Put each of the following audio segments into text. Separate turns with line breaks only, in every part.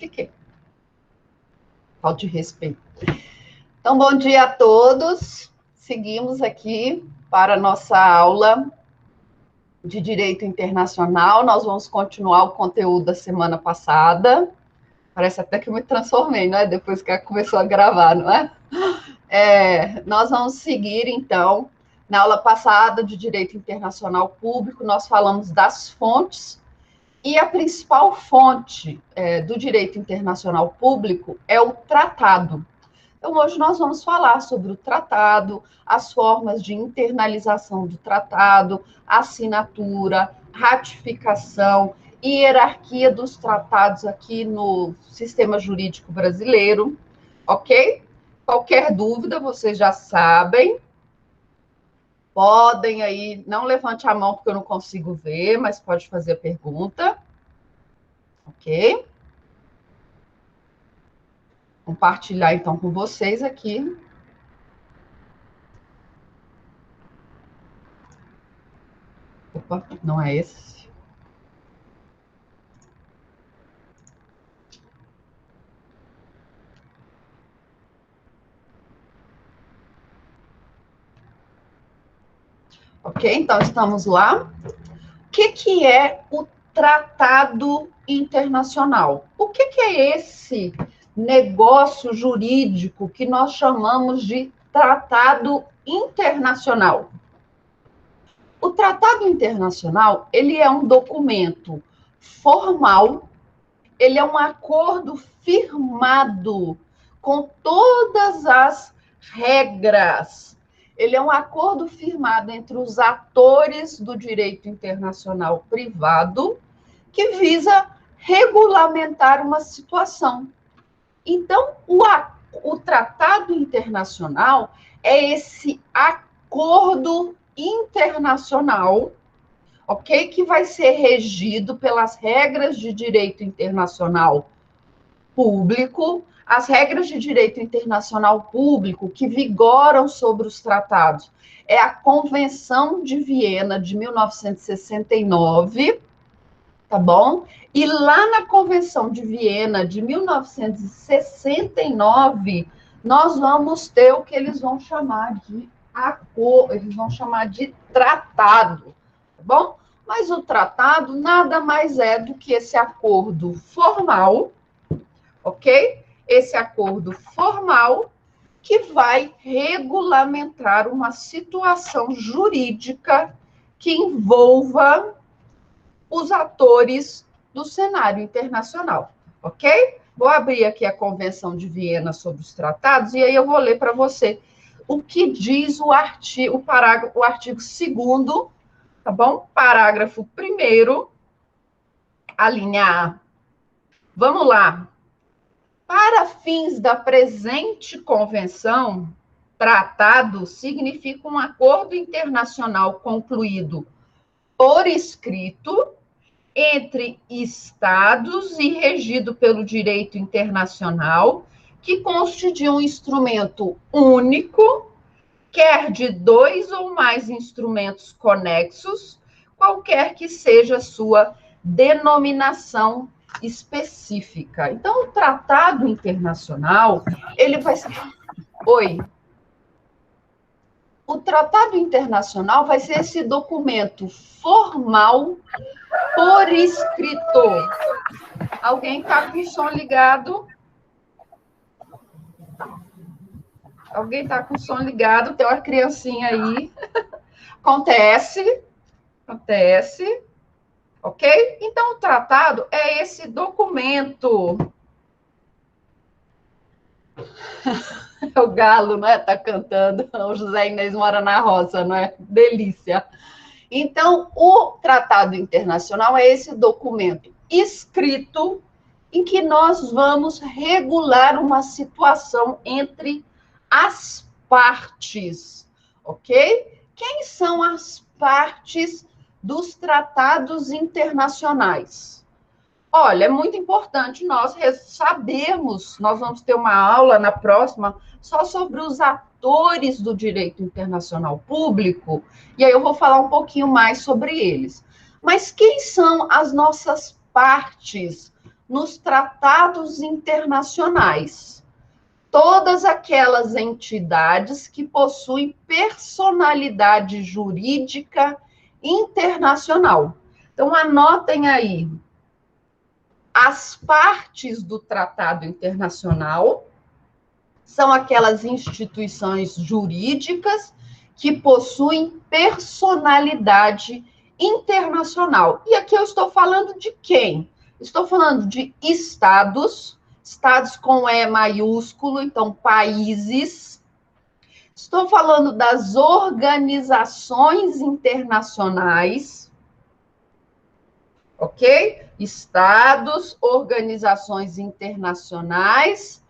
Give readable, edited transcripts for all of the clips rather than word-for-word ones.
Fiquei. Falta de respeito. Então, bom dia a todos. Seguimos aqui para a nossa aula de Direito Internacional. Nós vamos continuar o conteúdo da semana passada. Parece até que eu me transformei, né? Depois que começou a gravar, não é? Nós vamos seguir, então, na aula passada de Direito Internacional Público, nós falamos das fontes. E a principal fonte do direito internacional público é o tratado. Então, hoje nós vamos falar sobre o tratado, as formas de internalização do tratado, assinatura, ratificação, hierarquia dos tratados aqui no sistema jurídico brasileiro, ok? Qualquer dúvida, vocês já sabem. Podem aí, não levante a mão porque eu não consigo ver, mas pode fazer a pergunta. Ok? Compartilhar, então, com vocês aqui. Opa, não é esse. Ok, então estamos lá. O que é o tratado internacional? O que é esse negócio jurídico que nós chamamos de tratado internacional? O tratado internacional, ele é um documento formal, ele é um acordo firmado com todas as regras. Ele é um acordo firmado entre os atores do direito internacional privado que visa regulamentar uma situação. Então, o tratado internacional é esse acordo internacional, ok? Que vai ser regido pelas regras de direito internacional público, as regras de direito internacional público que vigoram sobre os tratados. É a Convenção de Viena de 1969, tá bom? E lá na Convenção de Viena de 1969, nós vamos ter o que eles vão chamar de acordo, eles vão chamar de tratado, tá bom? Mas o tratado nada mais é do que esse acordo formal, ok? Esse acordo formal que vai regulamentar uma situação jurídica que envolva os atores do cenário internacional, ok? Vou abrir aqui a Convenção de Viena sobre os tratados e aí eu vou ler para você o que diz o artigo 2º, tá bom? Parágrafo 1º, a linha A. Vamos lá. Para fins da presente convenção, tratado significa um acordo internacional concluído por escrito entre estados e regido pelo direito internacional, que conste de um instrumento único, quer de 2 ou mais instrumentos conexos, qualquer que seja sua denominação específica. Então, o tratado internacional, ele vai ser... Oi. O tratado internacional vai ser esse documento formal por escrito. Alguém está com o som ligado? Alguém está com o som ligado? Tem uma criancinha aí. Acontece. Ok? Então, o tratado é esse documento. O galo, né? Está cantando. O José Inês mora na roça, não é? Delícia. Então, o tratado internacional é esse documento escrito em que nós vamos regular uma situação entre as partes, ok? Quem são as partes dos tratados internacionais? Olha, é muito importante nós sabermos, nós vamos ter uma aula na próxima só sobre os atores do direito internacional público, e aí eu vou falar um pouquinho mais sobre eles. Mas quem são as nossas partes nos tratados internacionais. Todas aquelas entidades que possuem personalidade jurídica internacional. Então, anotem aí as partes do tratado internacional. São aquelas instituições jurídicas que possuem personalidade internacional. E aqui eu estou falando de quem? Estou falando de estados, estados com E maiúsculo, então países. Estou falando das organizações internacionais, ok? Estados, organizações internacionais,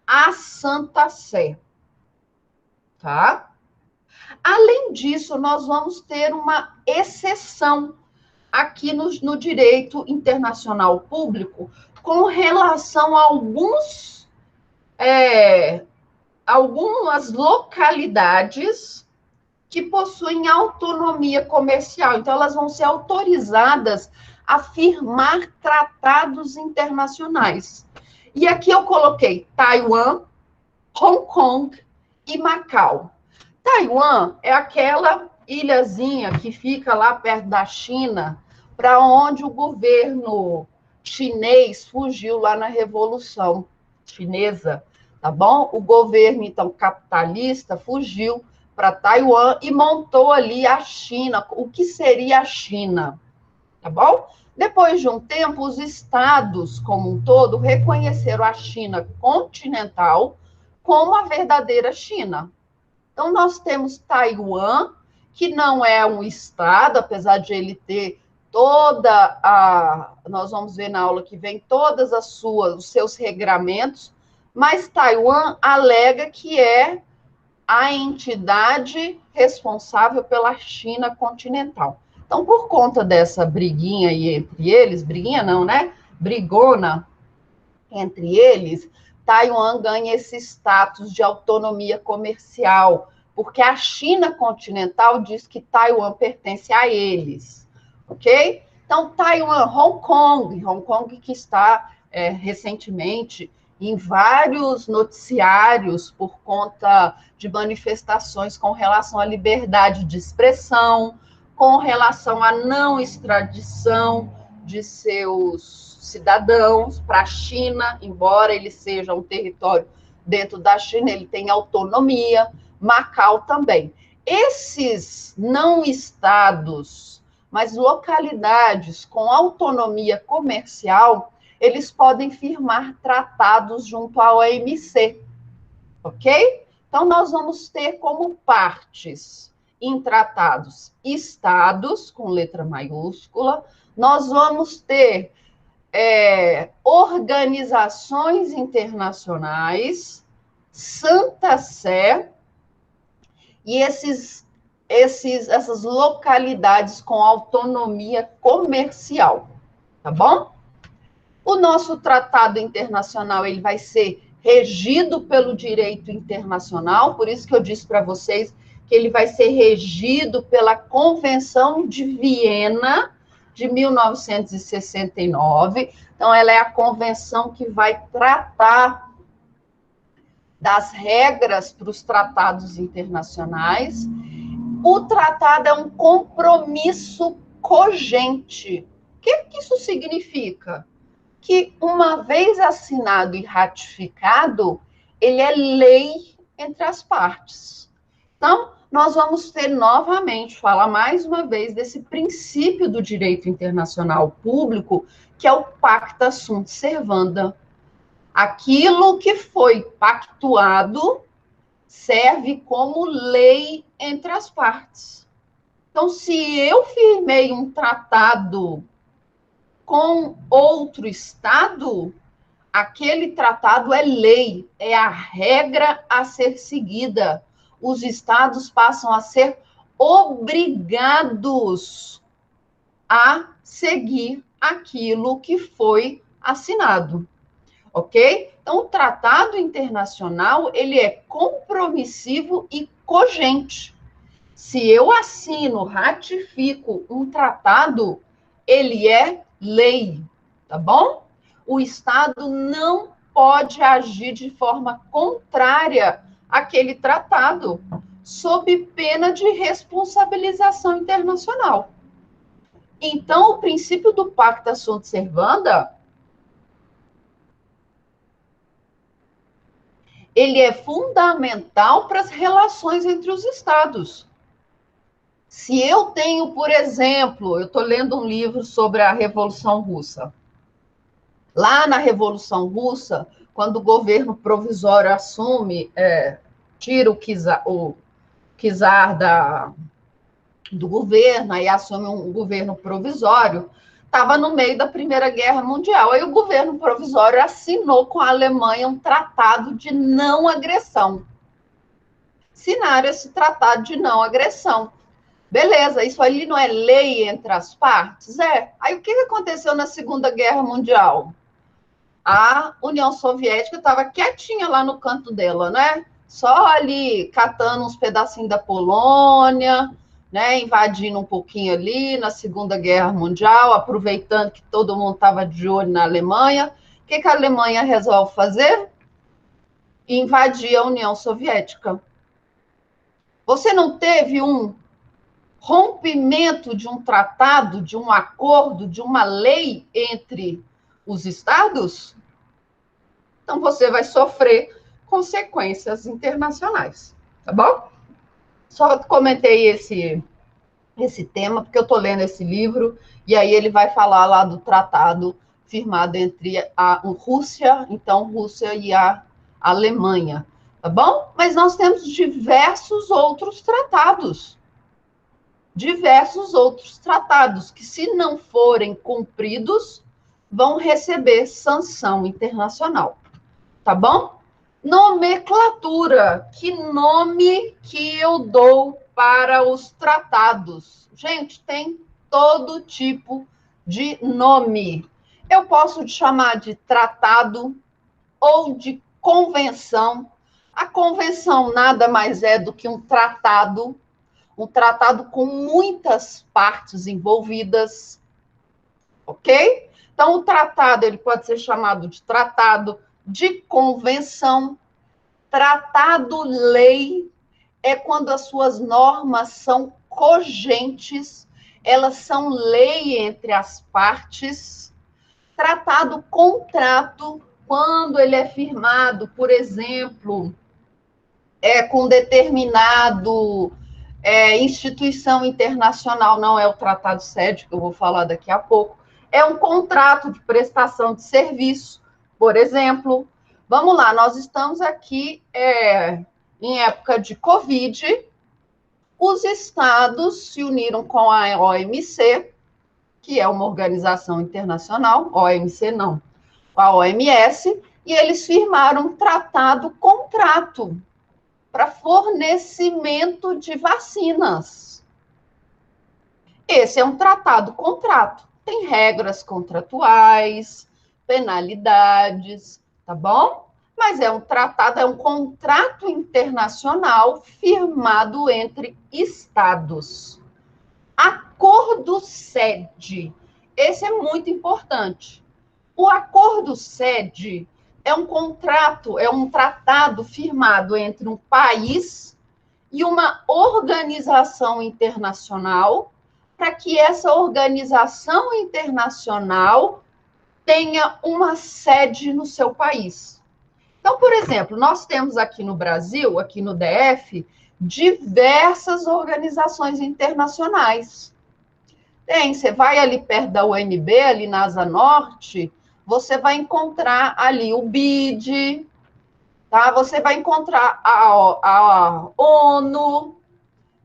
a Santa Sé, tá? Além disso, nós vamos ter uma exceção aqui no direito internacional público com relação a algumas localidades que possuem autonomia comercial. Então, elas vão ser autorizadas a firmar tratados internacionais. E aqui eu coloquei Taiwan, Hong Kong e Macau. Taiwan é aquela ilhazinha que fica lá perto da China, para onde o governo chinês fugiu lá na Revolução Chinesa, tá bom? O governo, então, capitalista, fugiu para Taiwan e montou ali a China, o que seria a China, tá bom? Depois de um tempo, os estados, como um todo, reconheceram a China continental como a verdadeira China. Então, nós temos Taiwan, que não é um estado, apesar de ele ter nós vamos ver na aula que vem, os seus regramentos, mas Taiwan alega que é a entidade responsável pela China continental. Então, por conta dessa briguinha aí entre eles, briguinha não, né? Brigona entre eles, Taiwan ganha esse status de autonomia comercial, porque a China continental diz que Taiwan pertence a eles, ok? Então, Taiwan, Hong Kong que está recentemente em vários noticiários por conta de manifestações com relação à liberdade de expressão, com relação à não extradição de seus cidadãos para a China, embora ele seja um território dentro da China, ele tem autonomia, Macau também. Esses não estados, mas localidades com autonomia comercial, eles podem firmar tratados junto à OMC, ok? Então, nós vamos ter como partes em tratados estados, com letra maiúscula, nós vamos ter organizações internacionais, Santa Sé, e essas localidades com autonomia comercial, tá bom? O nosso tratado internacional, ele vai ser regido pelo direito internacional, por isso que eu disse para vocês que ele vai ser regido pela Convenção de Viena, de 1969. Então, ela é a convenção que vai tratar das regras para os tratados internacionais. O tratado é um compromisso cogente. O que isso significa? Que uma vez assinado e ratificado, ele é lei entre as partes. Então, nós vamos ter novamente, falar mais uma vez desse princípio do direito internacional público, que é o pacta sunt servanda. Aquilo que foi pactuado serve como lei entre as partes. Então, se eu firmei um tratado com outro estado, aquele tratado é lei, é a regra a ser seguida. Os estados passam a ser obrigados a seguir aquilo que foi assinado, ok? Então, o tratado internacional, ele é compromissivo e cogente. Se eu assino, ratifico um tratado, ele é lei, tá bom? o Estado não pode agir de forma contrária àquele tratado, sob pena de responsabilização internacional. Então, o princípio do pacta sunt servanda, ele é fundamental para as relações entre os Estados. Se eu tenho, por exemplo, eu estou lendo um livro sobre a Revolução Russa. Lá na Revolução Russa, quando o governo provisório assume, tira o czar do governo, aí assume um governo provisório, estava no meio da Primeira Guerra Mundial. Aí o governo provisório assinou com a Alemanha um tratado de não agressão. Assinaram esse tratado de não agressão. Beleza, isso ali não é lei entre as partes? É. Aí o que aconteceu na Segunda Guerra Mundial? A União Soviética estava quietinha lá no canto dela, né? Só ali catando uns pedacinhos da Polônia, né? Invadindo um pouquinho ali na Segunda Guerra Mundial, aproveitando que todo mundo estava de olho na Alemanha. O que a Alemanha resolve fazer? Invadir a União Soviética. Você não teve um rompimento de um tratado, de um acordo, de uma lei entre os estados? Então você vai sofrer consequências internacionais, tá bom? Só comentei esse tema porque eu estou lendo esse livro e aí ele vai falar lá do tratado firmado entre a Rússia, então Rússia e a Alemanha, tá bom? Mas nós temos diversos outros tratados que, se não forem cumpridos, vão receber sanção internacional. Tá bom? Nomenclatura. Que nome que eu dou para os tratados? Gente, tem todo tipo de nome. Eu posso chamar de tratado ou de convenção. A convenção nada mais é do que um tratado com muitas partes envolvidas, ok? Então, o tratado ele pode ser chamado de tratado de convenção. Tratado-lei é quando as suas normas são cogentes, elas são lei entre as partes. Tratado-contrato, quando ele é firmado, por exemplo, com determinado instituição internacional, não é o Tratado SED, que eu vou falar daqui a pouco, é um contrato de prestação de serviço, por exemplo. Vamos lá, nós estamos aqui em época de Covid, os estados se uniram com a OMC, que é uma organização internacional, OMC não, a OMS, e eles firmaram um tratado-contrato para fornecimento de vacinas. Esse é um tratado-contrato. Tem regras contratuais, penalidades, tá bom? Mas é um tratado, é um contrato internacional firmado entre estados. Acordo SED. Esse é muito importante. O acordo SED é um contrato, é um tratado firmado entre um país e uma organização internacional, para que essa organização internacional tenha uma sede no seu país. Então, por exemplo, nós temos aqui no Brasil, aqui no DF, diversas organizações internacionais. Você vai ali perto da UNB, ali na Asa Norte, você vai encontrar ali o BID, tá? Você vai encontrar a ONU,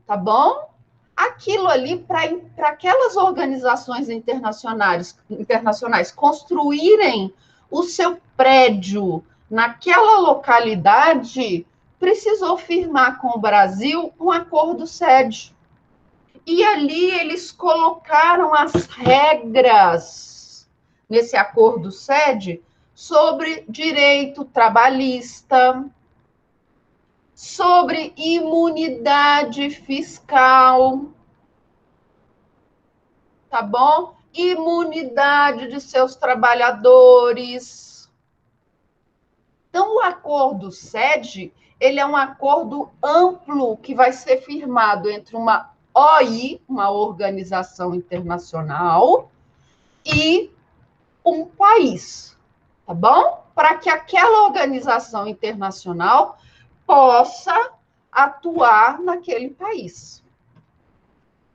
tá bom? Aquilo ali, para aquelas organizações internacionais construírem o seu prédio naquela localidade, precisou firmar com o Brasil um acordo SED. E ali eles colocaram as regras nesse acordo SED sobre direito trabalhista, sobre imunidade fiscal, tá bom? imunidade de seus trabalhadores. Então, o acordo SED, ele é um acordo amplo que vai ser firmado entre uma OI, uma organização internacional, e um país, tá bom? Para que aquela organização internacional possa atuar naquele país.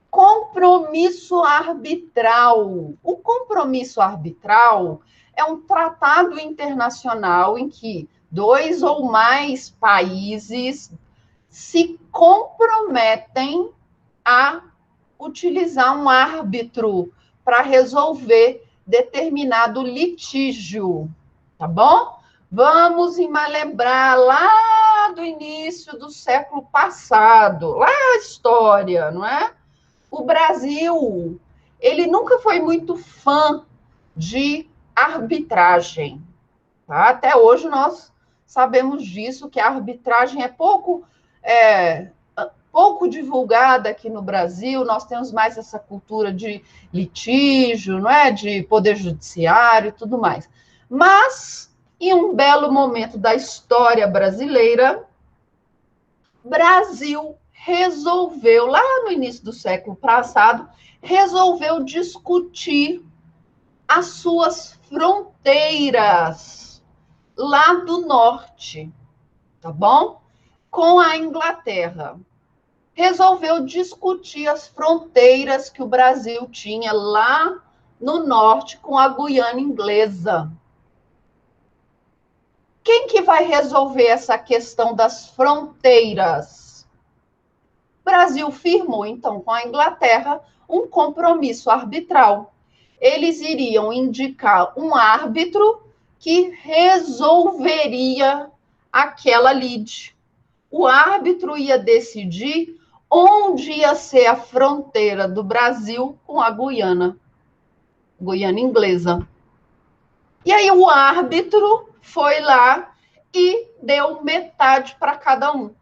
Compromisso arbitral. O compromisso arbitral é um tratado internacional em que 2 ou mais países se comprometem a utilizar um árbitro para resolver determinado litígio, tá bom? Vamos lembrar lá do início do século passado, lá a história, não é? O Brasil, ele nunca foi muito fã de arbitragem, tá? Até hoje nós sabemos disso, que a arbitragem é pouco divulgada aqui no Brasil, nós temos mais essa cultura de litígio, não é? De poder judiciário e tudo mais. Mas, em um belo momento da história brasileira, Brasil resolveu, lá no início do século passado, resolveu discutir as suas fronteiras lá do norte, tá bom? Com a Inglaterra. Resolveu discutir as fronteiras que o Brasil tinha lá no norte com a Guiana Inglesa. Quem que vai resolver essa questão das fronteiras? O Brasil firmou, então, com a Inglaterra, um compromisso arbitral. Eles iriam indicar um árbitro que resolveria aquela lide. O árbitro ia decidir onde ia ser a fronteira do Brasil com a Guiana Inglesa. E aí o árbitro foi lá e deu metade para cada um.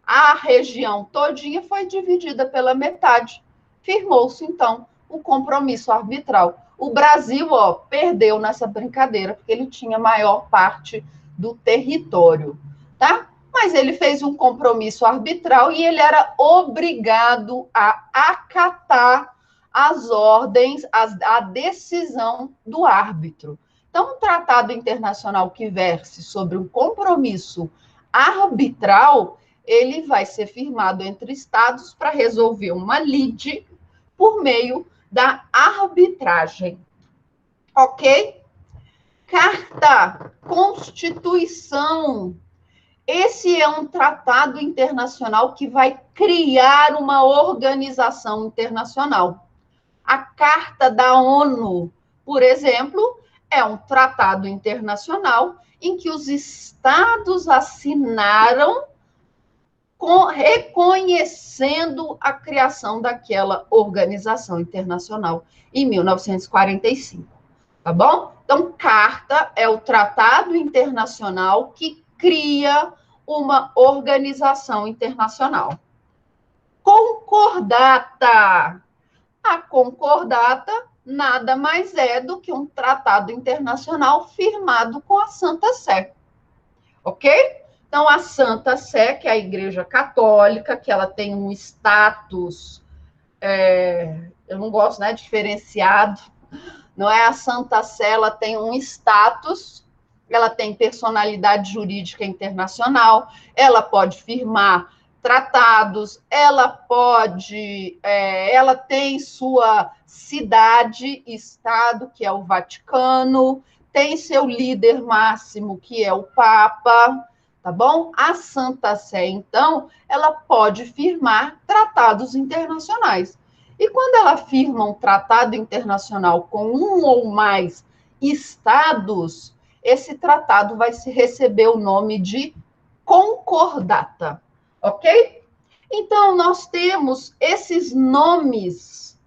A região todinha foi dividida pela metade. Firmou-se, então, o compromisso arbitral. O Brasil, perdeu nessa brincadeira, porque ele tinha maior parte do território, tá? Mas ele fez um compromisso arbitral e ele era obrigado a acatar as ordens, a decisão do árbitro. Então, um tratado internacional que verse sobre um compromisso arbitral, ele vai ser firmado entre estados para resolver uma lide por meio da arbitragem. Ok? Carta, Constituição. Esse é um tratado internacional que vai criar uma organização internacional. A Carta da ONU, por exemplo, é um tratado internacional em que os estados assinaram reconhecendo a criação daquela organização internacional em 1945, tá bom? Então, Carta é o tratado internacional que cria uma organização internacional. Concordata. A concordata nada mais é do que um tratado internacional firmado com a Santa Sé. Ok? Então, a Santa Sé, que é a Igreja Católica, que ela tem um status, eu não gosto, né, diferenciado, não é? A Santa Sé, ela tem um status, ela tem personalidade jurídica internacional, ela pode firmar tratados, ela tem sua cidade, estado, que é o Vaticano, tem seu líder máximo, que é o Papa, tá bom? A Santa Sé, então, ela pode firmar tratados internacionais. E quando ela firma um tratado internacional com um ou mais estados, esse tratado vai receber o nome de concordata, ok? Então, nós temos esses nomes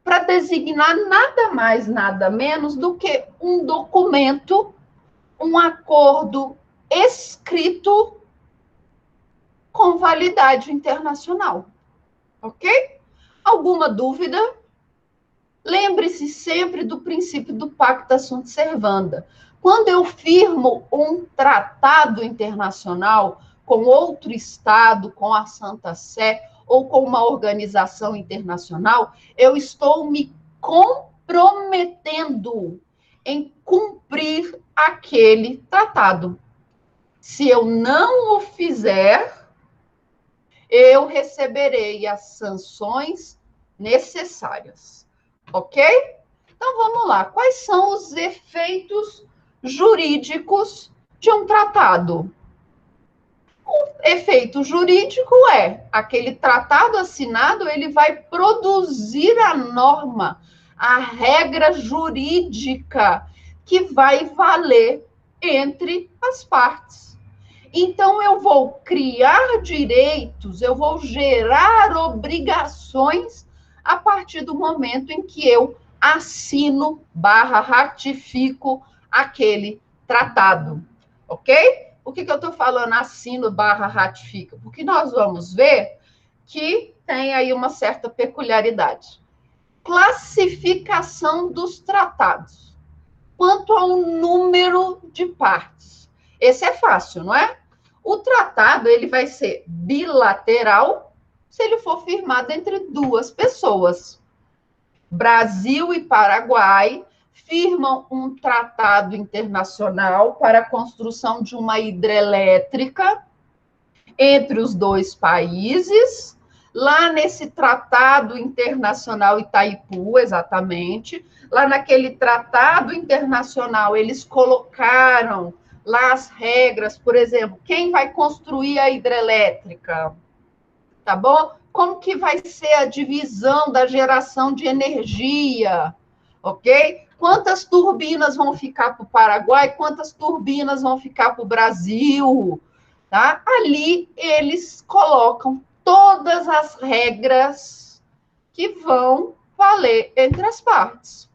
para designar nada mais, nada menos do que um documento, um acordo escrito com validade internacional, ok? Alguma dúvida? Lembre-se sempre do princípio do pacta sunt servanda. Quando eu firmo um tratado internacional com outro Estado, com a Santa Sé, ou com uma organização internacional, eu estou me comprometendo em cumprir aquele tratado. Se eu não o fizer, eu receberei as sanções necessárias. Ok? Então vamos lá. Quais são os efeitos jurídicos de um tratado? O efeito jurídico é aquele tratado assinado, ele vai produzir a norma, a regra jurídica que vai valer entre as partes. Então, eu vou criar direitos, eu vou gerar obrigações a partir do momento em que eu assino / ratifico aquele tratado, ok? Por que eu estou falando assino / ratifico? Porque nós vamos ver que tem aí uma certa peculiaridade. Classificação dos tratados. Quanto ao número de partes. Esse é fácil, não é? O tratado ele vai ser bilateral se ele for firmado entre duas pessoas. Brasil e Paraguai firmam um tratado internacional para a construção de uma hidrelétrica entre os dois países. Lá nesse tratado internacional Itaipu, exatamente, lá naquele tratado internacional, eles colocaram lá as regras, por exemplo, quem vai construir a hidrelétrica, tá bom? Como que vai ser a divisão da geração de energia, ok? Quantas turbinas vão ficar para o Paraguai, quantas turbinas vão ficar para o Brasil, tá? Ali eles colocam todas as regras que vão valer entre as partes,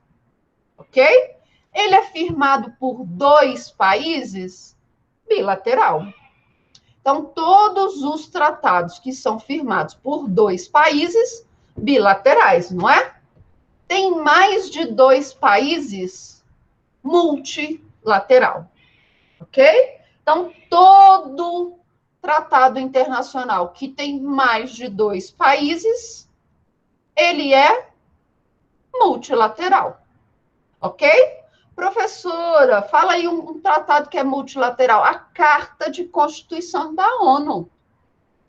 ok? Ele é firmado por dois países, bilateral. Então, todos os tratados que são firmados por dois países, bilaterais, não é? Tem mais de dois países, multilateral, ok? Então, todo tratado internacional que tem mais de dois países, ele é multilateral, ok? Professora, fala aí um tratado que é multilateral. A Carta de Constituição da ONU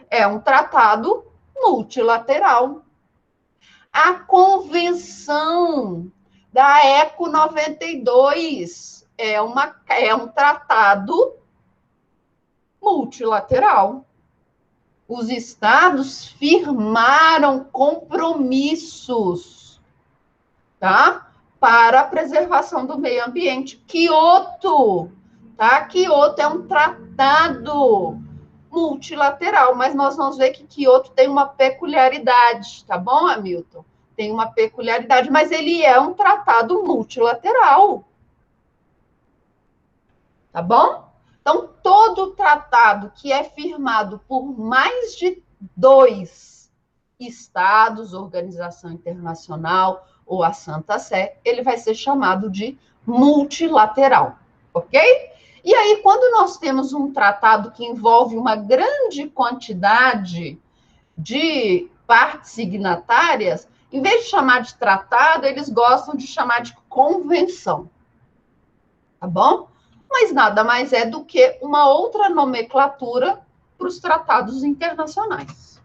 é um tratado multilateral. A Convenção da ECO 92 é um tratado multilateral. Os estados firmaram compromissos, tá? Para a preservação do meio ambiente. Kyoto, tá? Kyoto é um tratado multilateral, mas nós vamos ver que Kyoto tem uma peculiaridade, tá bom, Hamilton? Tem uma peculiaridade, mas ele é um tratado multilateral. Tá bom? Então, todo tratado que é firmado por mais de dois estados, organização internacional ou a Santa Sé, ele vai ser chamado de multilateral, ok? E aí, quando nós temos um tratado que envolve uma grande quantidade de partes signatárias, em vez de chamar de tratado, eles gostam de chamar de convenção, tá bom? Mas nada mais é do que uma outra nomenclatura para os tratados internacionais.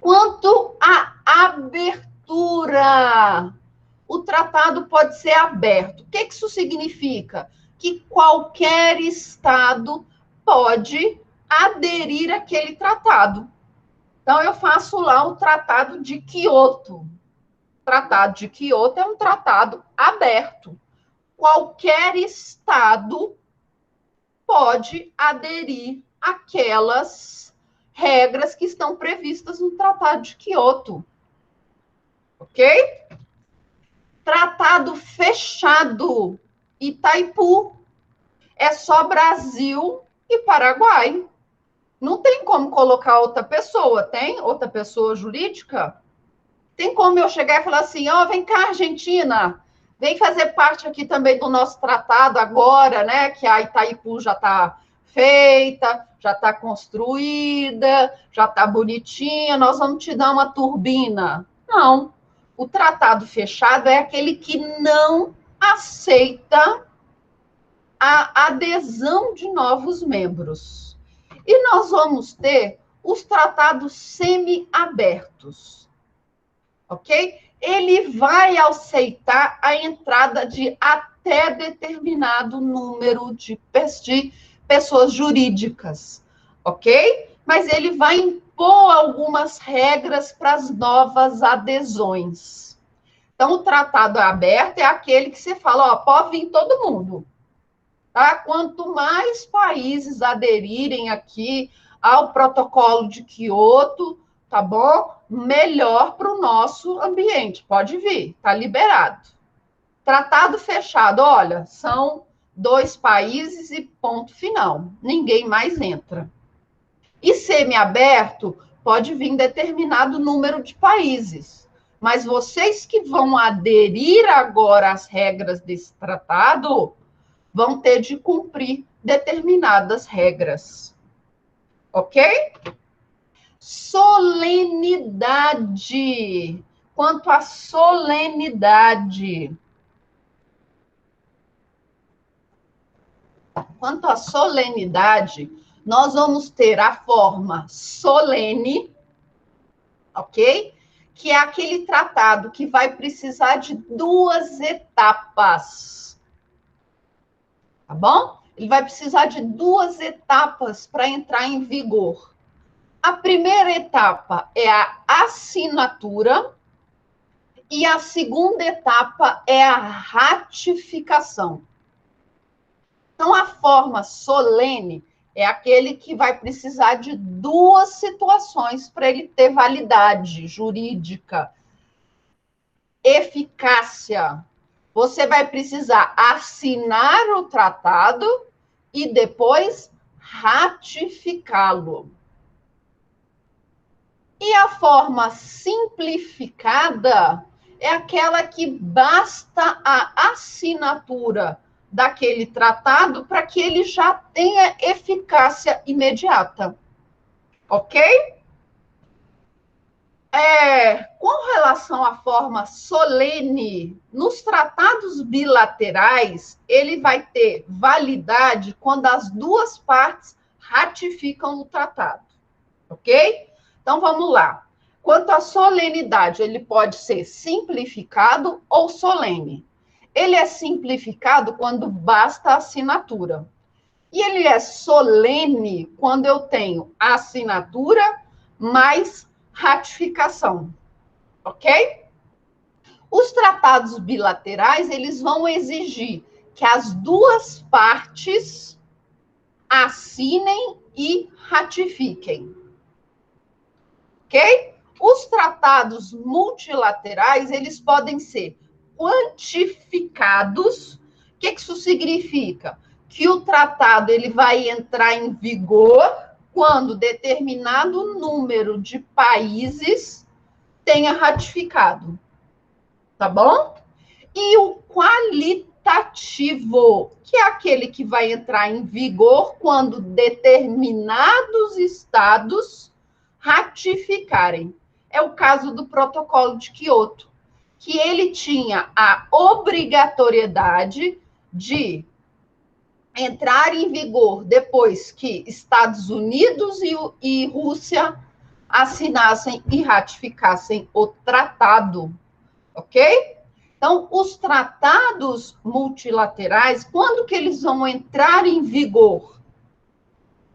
Quanto à abertura, o tratado pode ser aberto. O que isso significa? Que qualquer Estado pode aderir àquele tratado. Então, eu faço lá o Tratado de Quioto. O Tratado de Quioto é um tratado aberto. Qualquer Estado pode aderir àquelas regras que estão previstas no Tratado de Quioto. Ok? Tratado fechado, Itaipu. É só Brasil e Paraguai. Não tem como colocar outra pessoa, tem? Outra pessoa jurídica? Tem como eu chegar e falar assim, ó, vem cá, Argentina, vem fazer parte aqui também do nosso tratado agora, né? Que a Itaipu já está feita, já está construída, já está bonitinha, nós vamos te dar uma turbina. Não. O tratado fechado é aquele que não aceita a adesão de novos membros. E nós vamos ter os tratados semi-abertos, ok? Ele vai aceitar a entrada de até determinado número de pessoas jurídicas, ok? Mas ele vai impor algumas regras para as novas adesões. Então, o tratado aberto é aquele que você fala, ó, pode vir todo mundo. Tá? Quanto mais países aderirem aqui ao protocolo de Quioto, tá bom? Melhor para o nosso ambiente. Pode vir, tá liberado. Tratado fechado, olha, são 2 países e ponto final. Ninguém mais entra. E semiaberto pode vir determinado número de países. Mas vocês que vão aderir agora às regras desse tratado vão ter de cumprir determinadas regras. Ok? Solenidade. Quanto à solenidade. Quanto à solenidade, nós vamos ter a forma solene, ok? Que é aquele tratado que vai precisar de 2 etapas. Tá bom? Ele vai precisar de 2 etapas para entrar em vigor. A primeira etapa é a assinatura e a segunda etapa é a ratificação. Então, a forma solene é aquele que vai precisar de 2 situações para ele ter validade jurídica, eficácia. Você vai precisar assinar o tratado e depois ratificá-lo. E a forma simplificada é aquela que basta a assinatura daquele tratado para que ele já tenha eficácia imediata. Ok? Com relação à forma solene, nos tratados bilaterais, ele vai ter validade quando as 2 partes ratificam o tratado. Ok? Então, vamos lá. Quanto à solenidade, ele pode ser simplificado ou solene. Ele é simplificado quando basta a assinatura. E ele é solene quando eu tenho a assinatura mais ratificação. Ok? Os tratados bilaterais, eles vão exigir que as 2 partes assinem e ratifiquem. Ok? Os tratados multilaterais, eles podem ser quantificados. O que isso significa? Que o tratado ele vai entrar em vigor quando determinado número de países tenha ratificado. Tá bom? E o qualitativo, que é aquele que vai entrar em vigor quando determinados estados ratificarem. É o caso do protocolo de Quioto, que ele tinha a obrigatoriedade de entrar em vigor depois que Estados Unidos e Rússia assinassem e ratificassem o tratado, ok? Então, os tratados multilaterais, quando que eles vão entrar em vigor?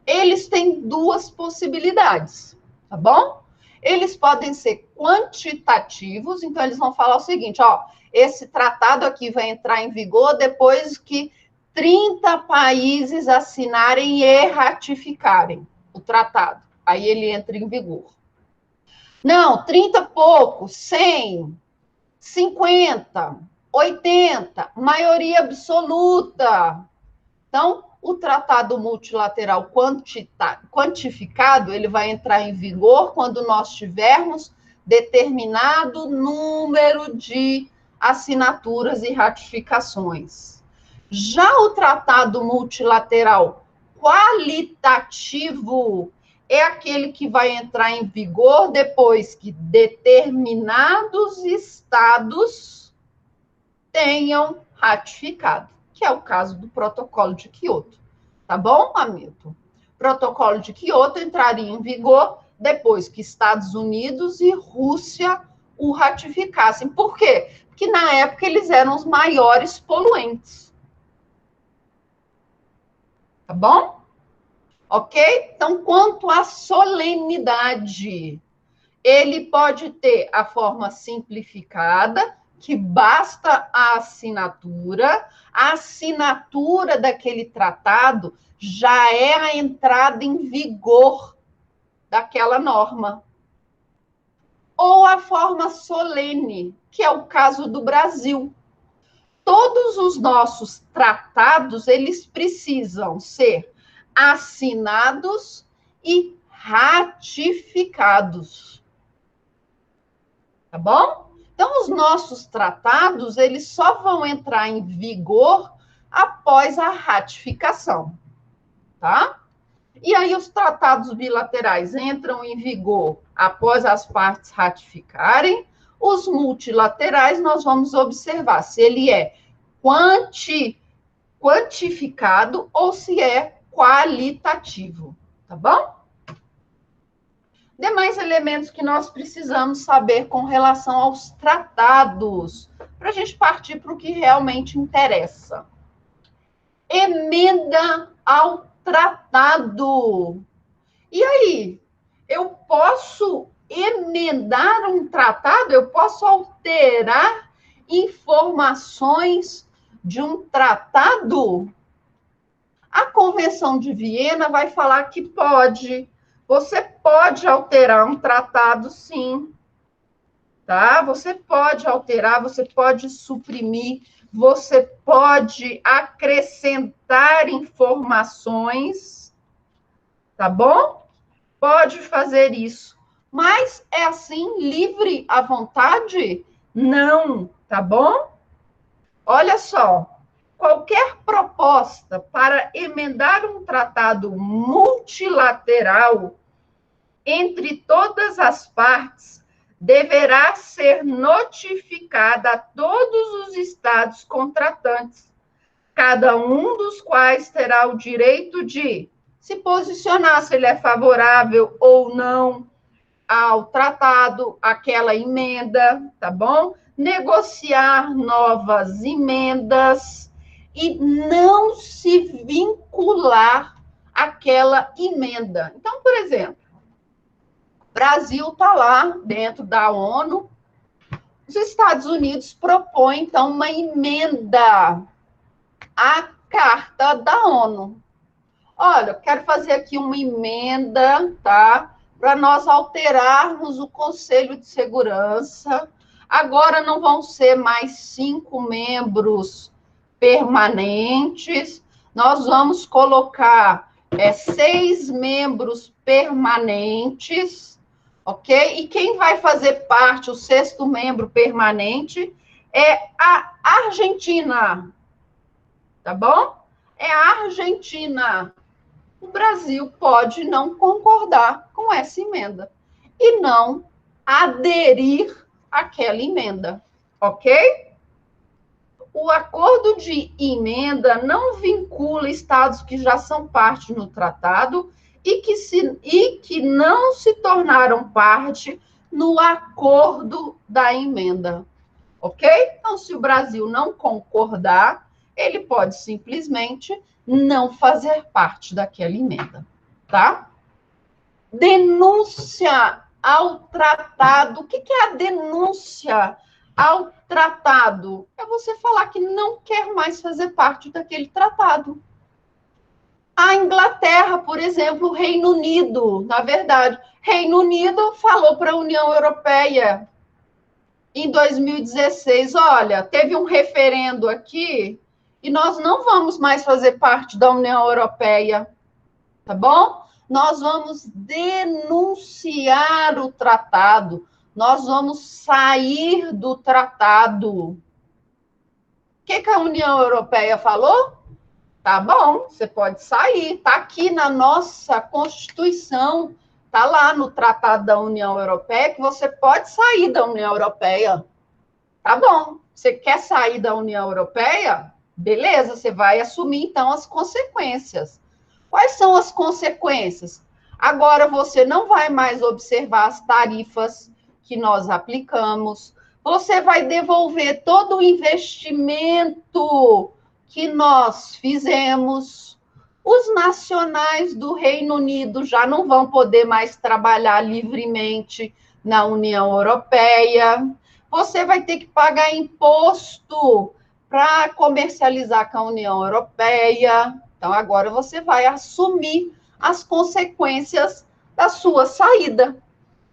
Eles têm 2 possibilidades, tá bom? Eles podem ser quantitativos, então eles vão falar o seguinte, ó, esse tratado aqui vai entrar em vigor depois que 30 países assinarem e ratificarem o tratado. Aí ele entra em vigor. Não, 30 poucos, 100, 50, 80, maioria absoluta. Então, o tratado multilateral quantificado, ele vai entrar em vigor quando nós tivermos determinado número de assinaturas e ratificações. Já o tratado multilateral qualitativo é aquele que vai entrar em vigor depois que determinados estados tenham ratificado, que é o caso do Protocolo de Quioto. Tá bom, Hamilton? O Protocolo de Quioto entraria em vigor depois que Estados Unidos e Rússia o ratificassem. Por quê? Porque na época eles eram os maiores poluentes. Tá bom? Ok? Então, quanto à solenidade, ele pode ter a forma simplificada, que basta a assinatura daquele tratado já é a entrada em vigor daquela norma. Ou a forma solene, que é o caso do Brasil. Todos os nossos tratados, eles precisam ser assinados e ratificados. Tá bom? Então, os nossos tratados, eles só vão entrar em vigor após a ratificação, tá? E aí, os tratados bilaterais entram em vigor após as partes ratificarem. Os multilaterais, nós vamos observar se ele é quantificado ou se é qualitativo, tá bom? Demais elementos que nós precisamos saber com relação aos tratados, para a gente partir para o que realmente interessa. Emenda ao tratado. E aí, eu posso emendar um tratado? Eu posso alterar informações de um tratado? A Convenção de Viena vai falar que pode. Você pode alterar um tratado, sim. Tá? Você pode alterar, você pode suprimir, você pode acrescentar informações, tá bom? Pode fazer isso. Mas é assim, livre à vontade? Não, tá bom? Olha só, qualquer proposta para emendar um tratado multilateral entre todas as partes deverá ser notificada a todos os estados contratantes, cada um dos quais terá o direito de se posicionar se ele é favorável ou não ao tratado, aquela emenda, tá bom? Negociar novas emendas e não se vincular àquela emenda. Então, por exemplo, o Brasil está lá dentro da ONU, os Estados Unidos propõem, então, uma emenda à Carta da ONU. Olha, eu quero fazer aqui uma emenda, tá? Para nós alterarmos o Conselho de Segurança. Agora não vão ser mais 5 membros permanentes, nós vamos colocar 6 membros permanentes, ok? E quem vai fazer parte, o 6º membro permanente, é a Argentina, tá bom? É a Argentina. O Brasil pode não concordar com essa emenda e não aderir àquela emenda, ok? O acordo de emenda não vincula estados que já são parte no tratado e que não se tornaram parte no acordo da emenda, ok? Então, se o Brasil não concordar, ele pode simplesmente não fazer parte daquela emenda, tá? Denúncia ao tratado. O que é a denúncia ao tratado? É você falar que não quer mais fazer parte daquele tratado. A Inglaterra, por exemplo, o Reino Unido, na verdade, Reino Unido falou para a União Europeia em 2016, olha, teve um referendo aqui e nós não vamos mais fazer parte da União Europeia, tá bom? Nós vamos denunciar o tratado, Nós vamos sair do tratado. O que a União Europeia falou? Tá bom, você pode sair. Está aqui na nossa Constituição, está lá no Tratado da União Europeia, que você pode sair da União Europeia. Tá bom, você quer sair da União Europeia? Beleza, você vai assumir, então, as consequências. Quais são as consequências? Agora você não vai mais observar as tarifas que nós aplicamos, você vai devolver todo o investimento que nós fizemos. Os nacionais do Reino Unido já não vão poder mais trabalhar livremente na União Europeia. Você vai ter que pagar imposto para comercializar com a União Europeia. Então, agora você vai assumir as consequências da sua saída.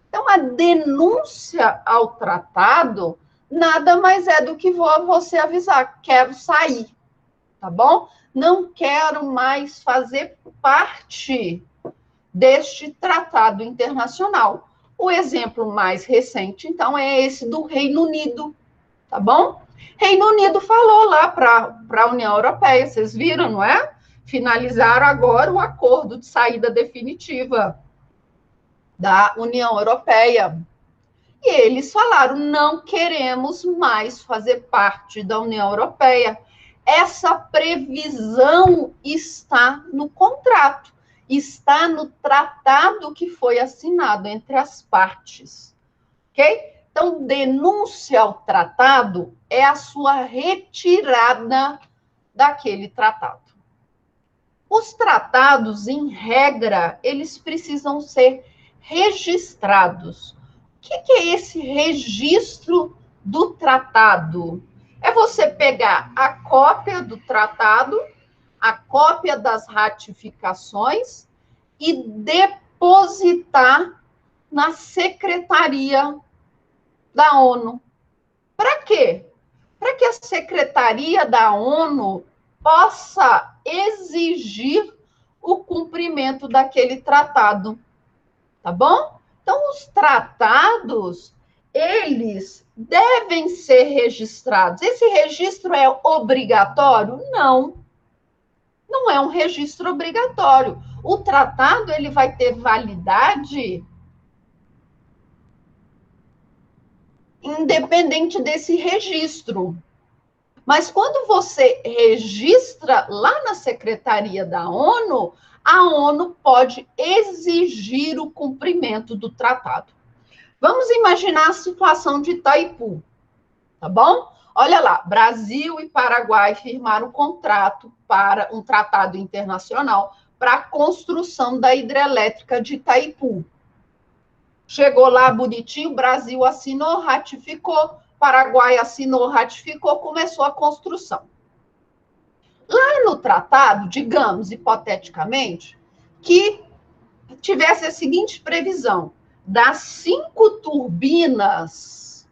Então, a denúncia ao tratado nada mais é do que você avisar, quero sair, tá bom? Não quero mais fazer parte deste tratado internacional. O exemplo mais recente, então, é esse do Reino Unido, tá bom? Reino Unido falou lá para a União Europeia, vocês viram, não é? Finalizaram agora o acordo de saída definitiva da União Europeia. E eles falaram, não queremos mais fazer parte da União Europeia. Essa previsão está no contrato, está no tratado que foi assinado entre as partes, ok? Então, denúncia ao tratado é a sua retirada daquele tratado. Os tratados, em regra, eles precisam ser registrados. O que é esse registro do tratado? É você pegar a cópia do tratado, a cópia das ratificações e depositar na Secretaria da ONU. Para quê? Para que a Secretaria da ONU possa exigir o cumprimento daquele tratado, tá bom? Então, os tratados, eles devem ser registrados. Esse registro é obrigatório? Não. Não é um registro obrigatório. O tratado, ele vai ter validade independente desse registro. Mas quando você registra lá na Secretaria da ONU, a ONU pode exigir o cumprimento do tratado. Vamos imaginar a situação de Itaipu, tá bom? Olha lá, Brasil e Paraguai firmaram um contrato para um tratado internacional para a construção da hidrelétrica de Itaipu. Chegou lá bonitinho, o Brasil assinou, ratificou, Paraguai assinou, ratificou, começou a construção. Lá no tratado, digamos, hipoteticamente, que tivesse a seguinte previsão: das 5 turbinas,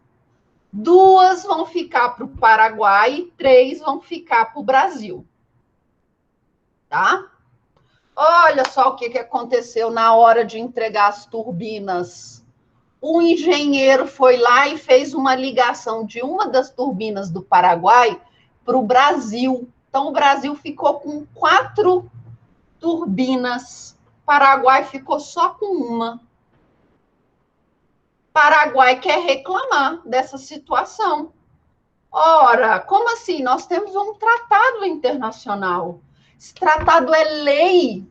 2 vão ficar para o Paraguai e 3 vão ficar para o Brasil. Tá? Olha só o que aconteceu na hora de entregar as turbinas. O engenheiro foi lá e fez uma ligação de uma das turbinas do Paraguai para o Brasil. Então, o Brasil ficou com 4 turbinas. O Paraguai ficou só com uma. O Paraguai quer reclamar dessa situação. Ora, como assim? Nós temos um tratado internacional. Esse tratado é lei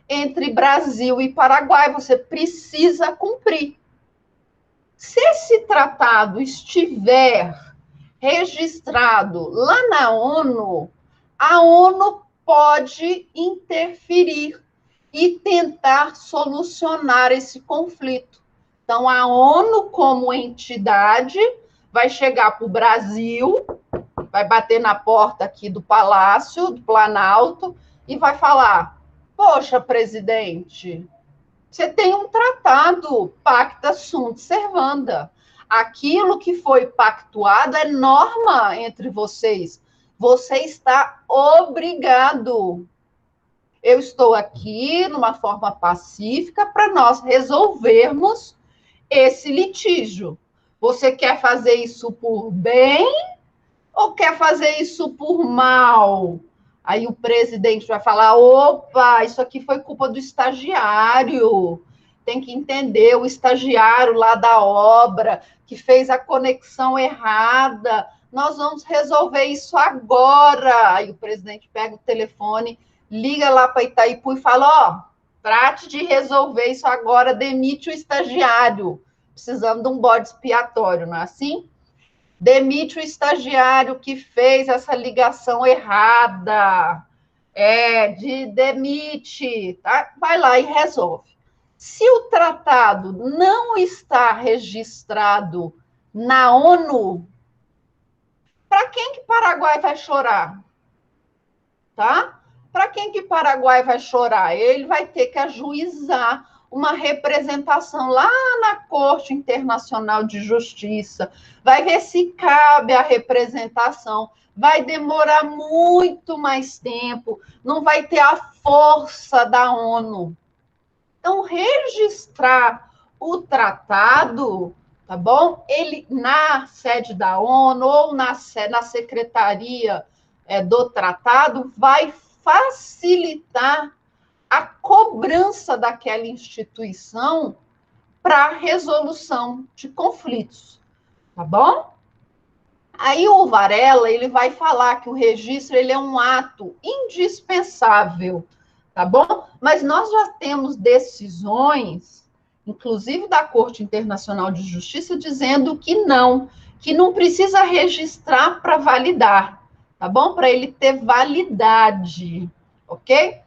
entre Brasil e Paraguai. Você precisa cumprir. Se esse tratado estiver registrado lá na ONU, a ONU pode interferir e tentar solucionar esse conflito. Então, a ONU, como entidade, vai chegar para o Brasil, vai bater na porta aqui do Palácio, do Planalto, e vai falar: poxa, presidente, você tem um tratado, pacta sunt servanda. Aquilo que foi pactuado é norma entre vocês. Você está obrigado. Eu estou aqui numa forma pacífica para nós resolvermos esse litígio. Você quer fazer isso por bem ou quer fazer isso por mal? Aí o presidente vai falar: opa, isso aqui foi culpa do estagiário. Tem que entender, o estagiário lá da obra que fez a conexão errada. Nós vamos resolver isso agora. Aí o presidente pega o telefone, liga lá para Itaipu e fala: ó, trate de resolver isso agora, demite o estagiário. Precisamos de um bode expiatório, não é assim? Demite o estagiário que fez essa ligação errada. Demite, tá? Vai lá e resolve. Se o tratado não está registrado na ONU, para quem que Paraguai vai chorar? Tá? Para quem que Paraguai vai chorar? Ele vai ter que ajuizar uma representação lá na Corte Internacional de Justiça, vai ver se cabe a representação, vai demorar muito mais tempo, não vai ter a força da ONU. Então, registrar o tratado, tá bom? Ele na sede da ONU ou na secretaria do tratado vai facilitar a cobrança daquela instituição para a resolução de conflitos, tá bom? Aí o Varela, ele vai falar que o registro ele é um ato indispensável, tá bom? Mas nós já temos decisões, inclusive da Corte Internacional de Justiça, dizendo que não precisa registrar para validar, tá bom? Para ele ter validade, ok?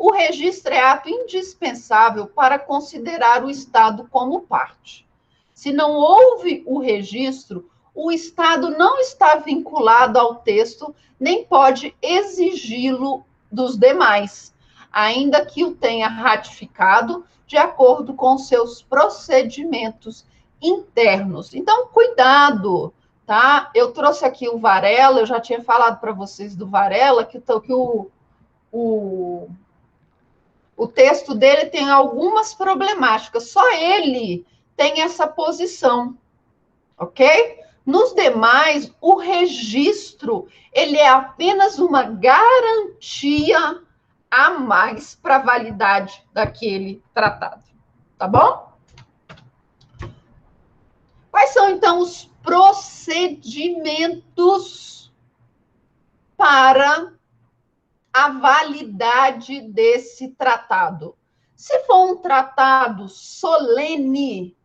O registro é ato indispensável para considerar o Estado como parte. Se não houve o registro, o Estado não está vinculado ao texto, nem pode exigi-lo dos demais, ainda que o tenha ratificado de acordo com seus procedimentos internos. Então, cuidado, tá? Eu trouxe aqui o Varela, eu já tinha falado para vocês do Varela, que o texto dele tem algumas problemáticas, só ele tem essa posição, ok? Nos demais, o registro, ele é apenas uma garantia a mais para a validade daquele tratado, tá bom? Quais são, então, os procedimentos para a validade desse tratado? Se for um tratado solene,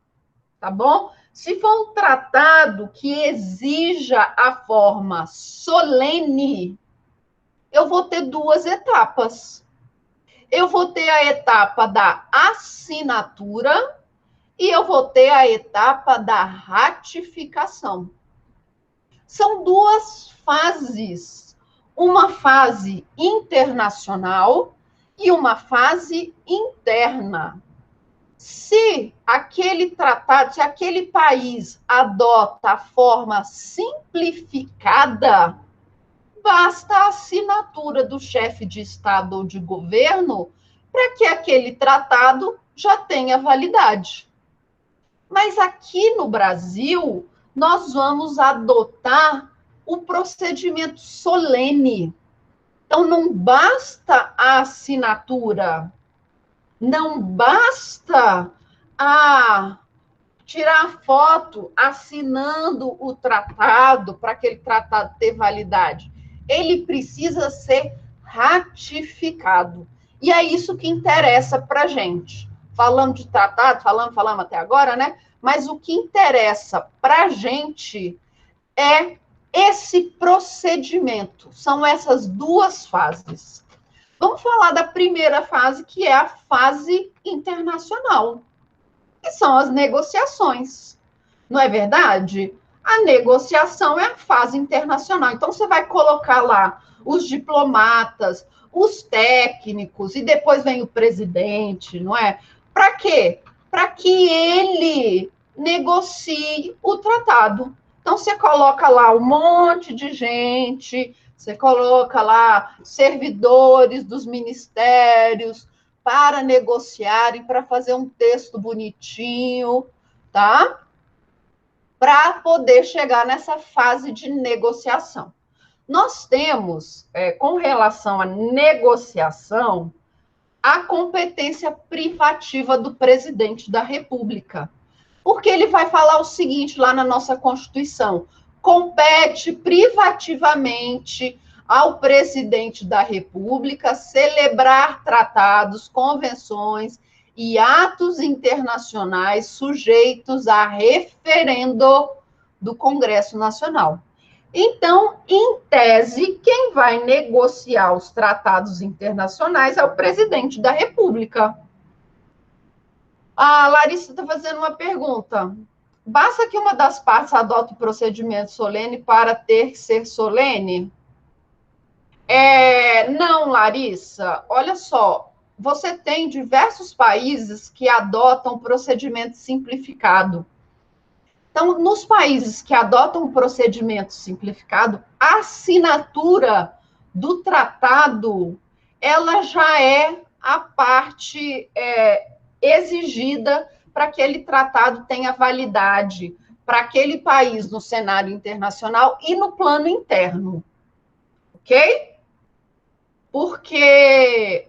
tá bom? Se for um tratado que exija a forma solene, eu vou ter duas etapas. Eu vou ter a etapa da assinatura e eu vou ter a etapa da ratificação. São duas fases. Uma fase internacional e uma fase interna. Se aquele tratado, se aquele país adota a forma simplificada, basta a assinatura do chefe de Estado ou de governo para que aquele tratado já tenha validade. Mas aqui no Brasil, nós vamos adotar o procedimento solene. Então, não basta a assinatura, não basta tirar foto assinando o tratado para aquele tratado ter validade. Ele precisa ser ratificado. E é isso que interessa para a gente. Falando de tratado, falamos até agora, né? Mas o que interessa para a gente é esse procedimento. São essas duas fases. Vamos falar da primeira fase, que é a fase internacional, que são as negociações. Não é verdade? A negociação é a fase internacional. Então, você vai colocar lá os diplomatas, os técnicos, e depois vem o presidente, não é? Para quê? Para que ele negocie o tratado. Então, você coloca lá um monte de gente, você coloca lá servidores dos ministérios para negociarem, para fazer um texto bonitinho. tá? Para poder chegar nessa fase de negociação. Nós temos, com relação à negociação, a competência privativa do presidente da República. Porque ele vai falar o seguinte lá na nossa Constituição: compete privativamente ao presidente da República celebrar tratados, convenções e atos internacionais sujeitos a referendo do Congresso Nacional. Então, em tese, quem vai negociar os tratados internacionais é o presidente da República. A Larissa está fazendo uma pergunta. Basta que uma das partes adote o procedimento solene para ter que ser solene? Não, Larissa. Olha só, você tem diversos países que adotam procedimento simplificado. Então, nos países que adotam o procedimento simplificado, a assinatura do tratado, ela já é a parte exigida para que aquele tratado tenha validade para aquele país no cenário internacional e no plano interno, ok? Porque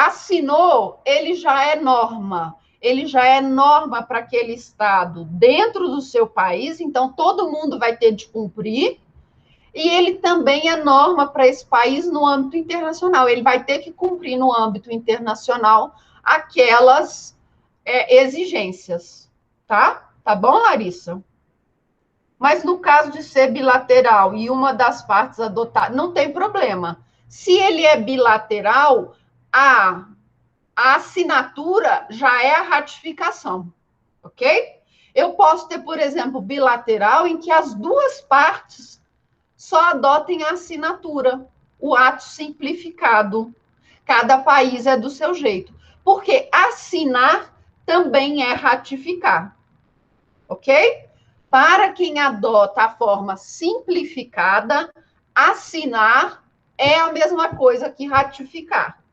assinou, ele já é norma. Ele já é norma para aquele Estado dentro do seu país, então todo mundo vai ter de cumprir, e ele também é norma para esse país no âmbito internacional. Ele vai ter que cumprir no âmbito internacional aquelas exigências, tá? Tá bom, Larissa? Mas no caso de ser bilateral e uma das partes adotar, não tem problema. Se ele é bilateral, a assinatura já é a ratificação, ok? Eu posso ter, por exemplo, bilateral em que as duas partes só adotem a assinatura, o ato simplificado. Cada país é do seu jeito. Porque assinar também é ratificar, ok? Para quem adota a forma simplificada, assinar é a mesma coisa que ratificar.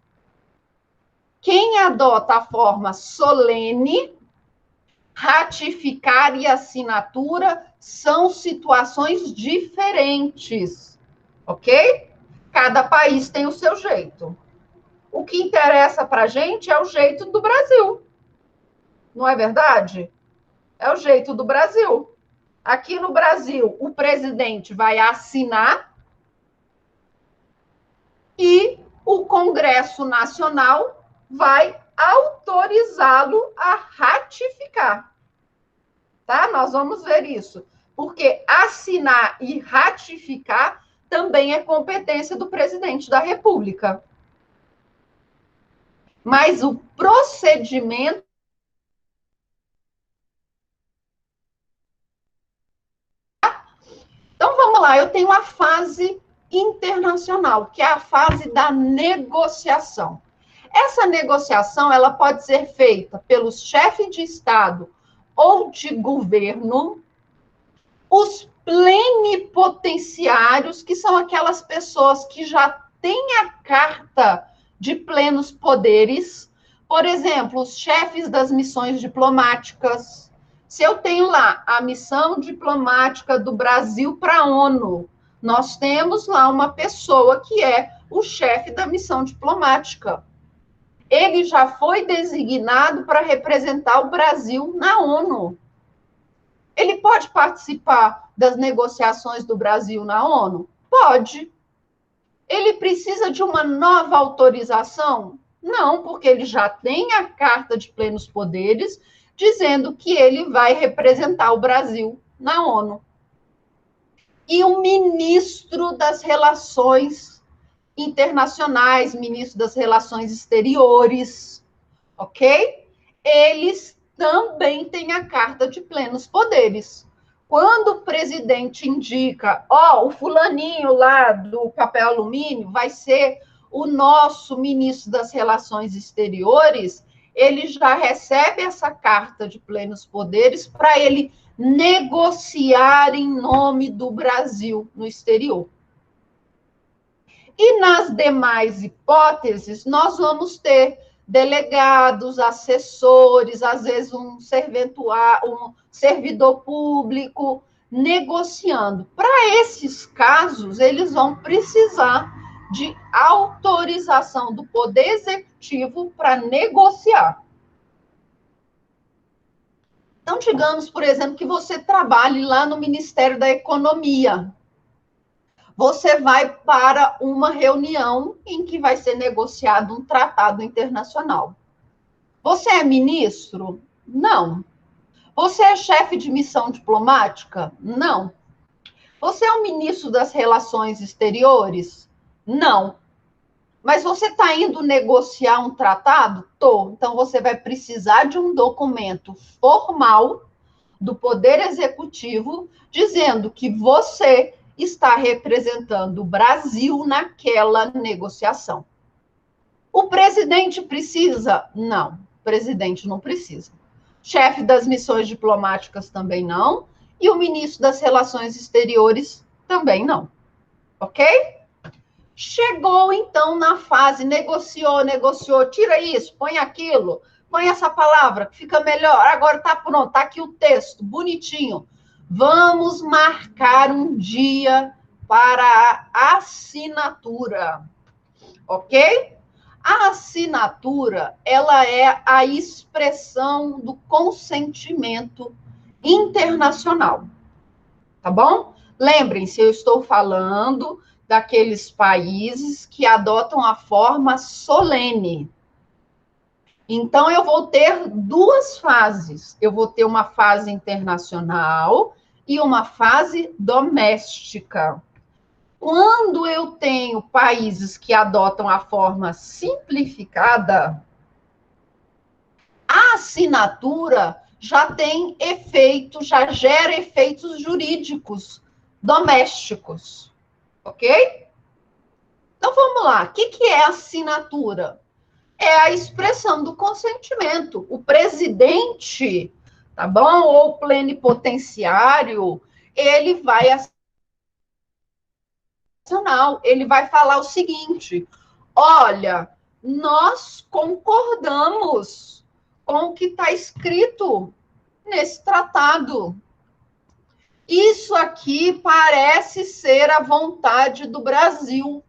Quem adota a forma solene, ratificar e assinatura são situações diferentes, ok? Cada país tem o seu jeito. O que interessa para a gente é o jeito do Brasil. Não é verdade? É o jeito do Brasil. Aqui no Brasil, o presidente vai assinar e o Congresso Nacional vai autorizá-lo a ratificar. Tá? Nós vamos ver isso. Porque assinar e ratificar também é competência do presidente da República. Mas o procedimento Então, vamos lá, eu tenho a fase internacional, que é a fase da negociação. Essa negociação, ela pode ser feita pelos chefes de Estado ou de governo, os plenipotenciários, que são aquelas pessoas que já têm a carta de plenos poderes, por exemplo, os chefes das missões diplomáticas. Se eu tenho lá a missão diplomática do Brasil para a ONU, nós temos lá uma pessoa que é o chefe da missão diplomática. Ele já foi designado para representar o Brasil na ONU. Ele pode participar das negociações do Brasil na ONU? Pode. Ele precisa de uma nova autorização? Não, porque ele já tem a carta de plenos poderes dizendo que ele vai representar o Brasil na ONU. E o ministro das Relações Internacionais, ministro das Relações Exteriores, ok? Eles também têm a carta de plenos poderes. Quando o presidente indica, o fulaninho lá do papel alumínio vai ser o nosso ministro das Relações Exteriores, ele já recebe essa carta de plenos poderes para ele negociar em nome do Brasil no exterior. E nas demais hipóteses, nós vamos ter delegados, assessores, às vezes um servidor público, negociando. Para esses casos, eles vão precisar de autorização do Poder Executivo para negociar. Então, digamos, por exemplo, que você trabalhe lá no Ministério da Economia. Você vai para uma reunião em que vai ser negociado um tratado internacional. Você é ministro? Não. Você é chefe de missão diplomática? Não. Você é o ministro das Relações Exteriores? Não. Mas você está indo negociar um tratado? Tô. Então você vai precisar de um documento formal do Poder Executivo dizendo que você está representando o Brasil naquela negociação. O presidente precisa? Não, o presidente não precisa. Chefe das missões diplomáticas também não, e o ministro das Relações Exteriores também não. Ok? Chegou, então, na fase, negociou, tira isso, põe aquilo, põe essa palavra, que fica melhor. Agora tá pronto, tá aqui o texto, bonitinho. Vamos marcar um dia para a assinatura, ok? A assinatura, ela é a expressão do consentimento internacional, tá bom? Lembrem-se, eu estou falando daqueles países que adotam a forma solene. Então, eu vou ter duas fases. Eu vou ter uma fase internacional e uma fase doméstica. Quando eu tenho países que adotam a forma simplificada, a assinatura já tem efeito, já gera efeitos jurídicos domésticos. Ok? Então, vamos lá. O que é assinatura? É a expressão do consentimento. O presidente, tá bom? Ou o plenipotenciário, ele vai ele vai falar o seguinte: olha, nós concordamos com o que está escrito nesse tratado. Isso aqui parece ser a vontade do Brasil.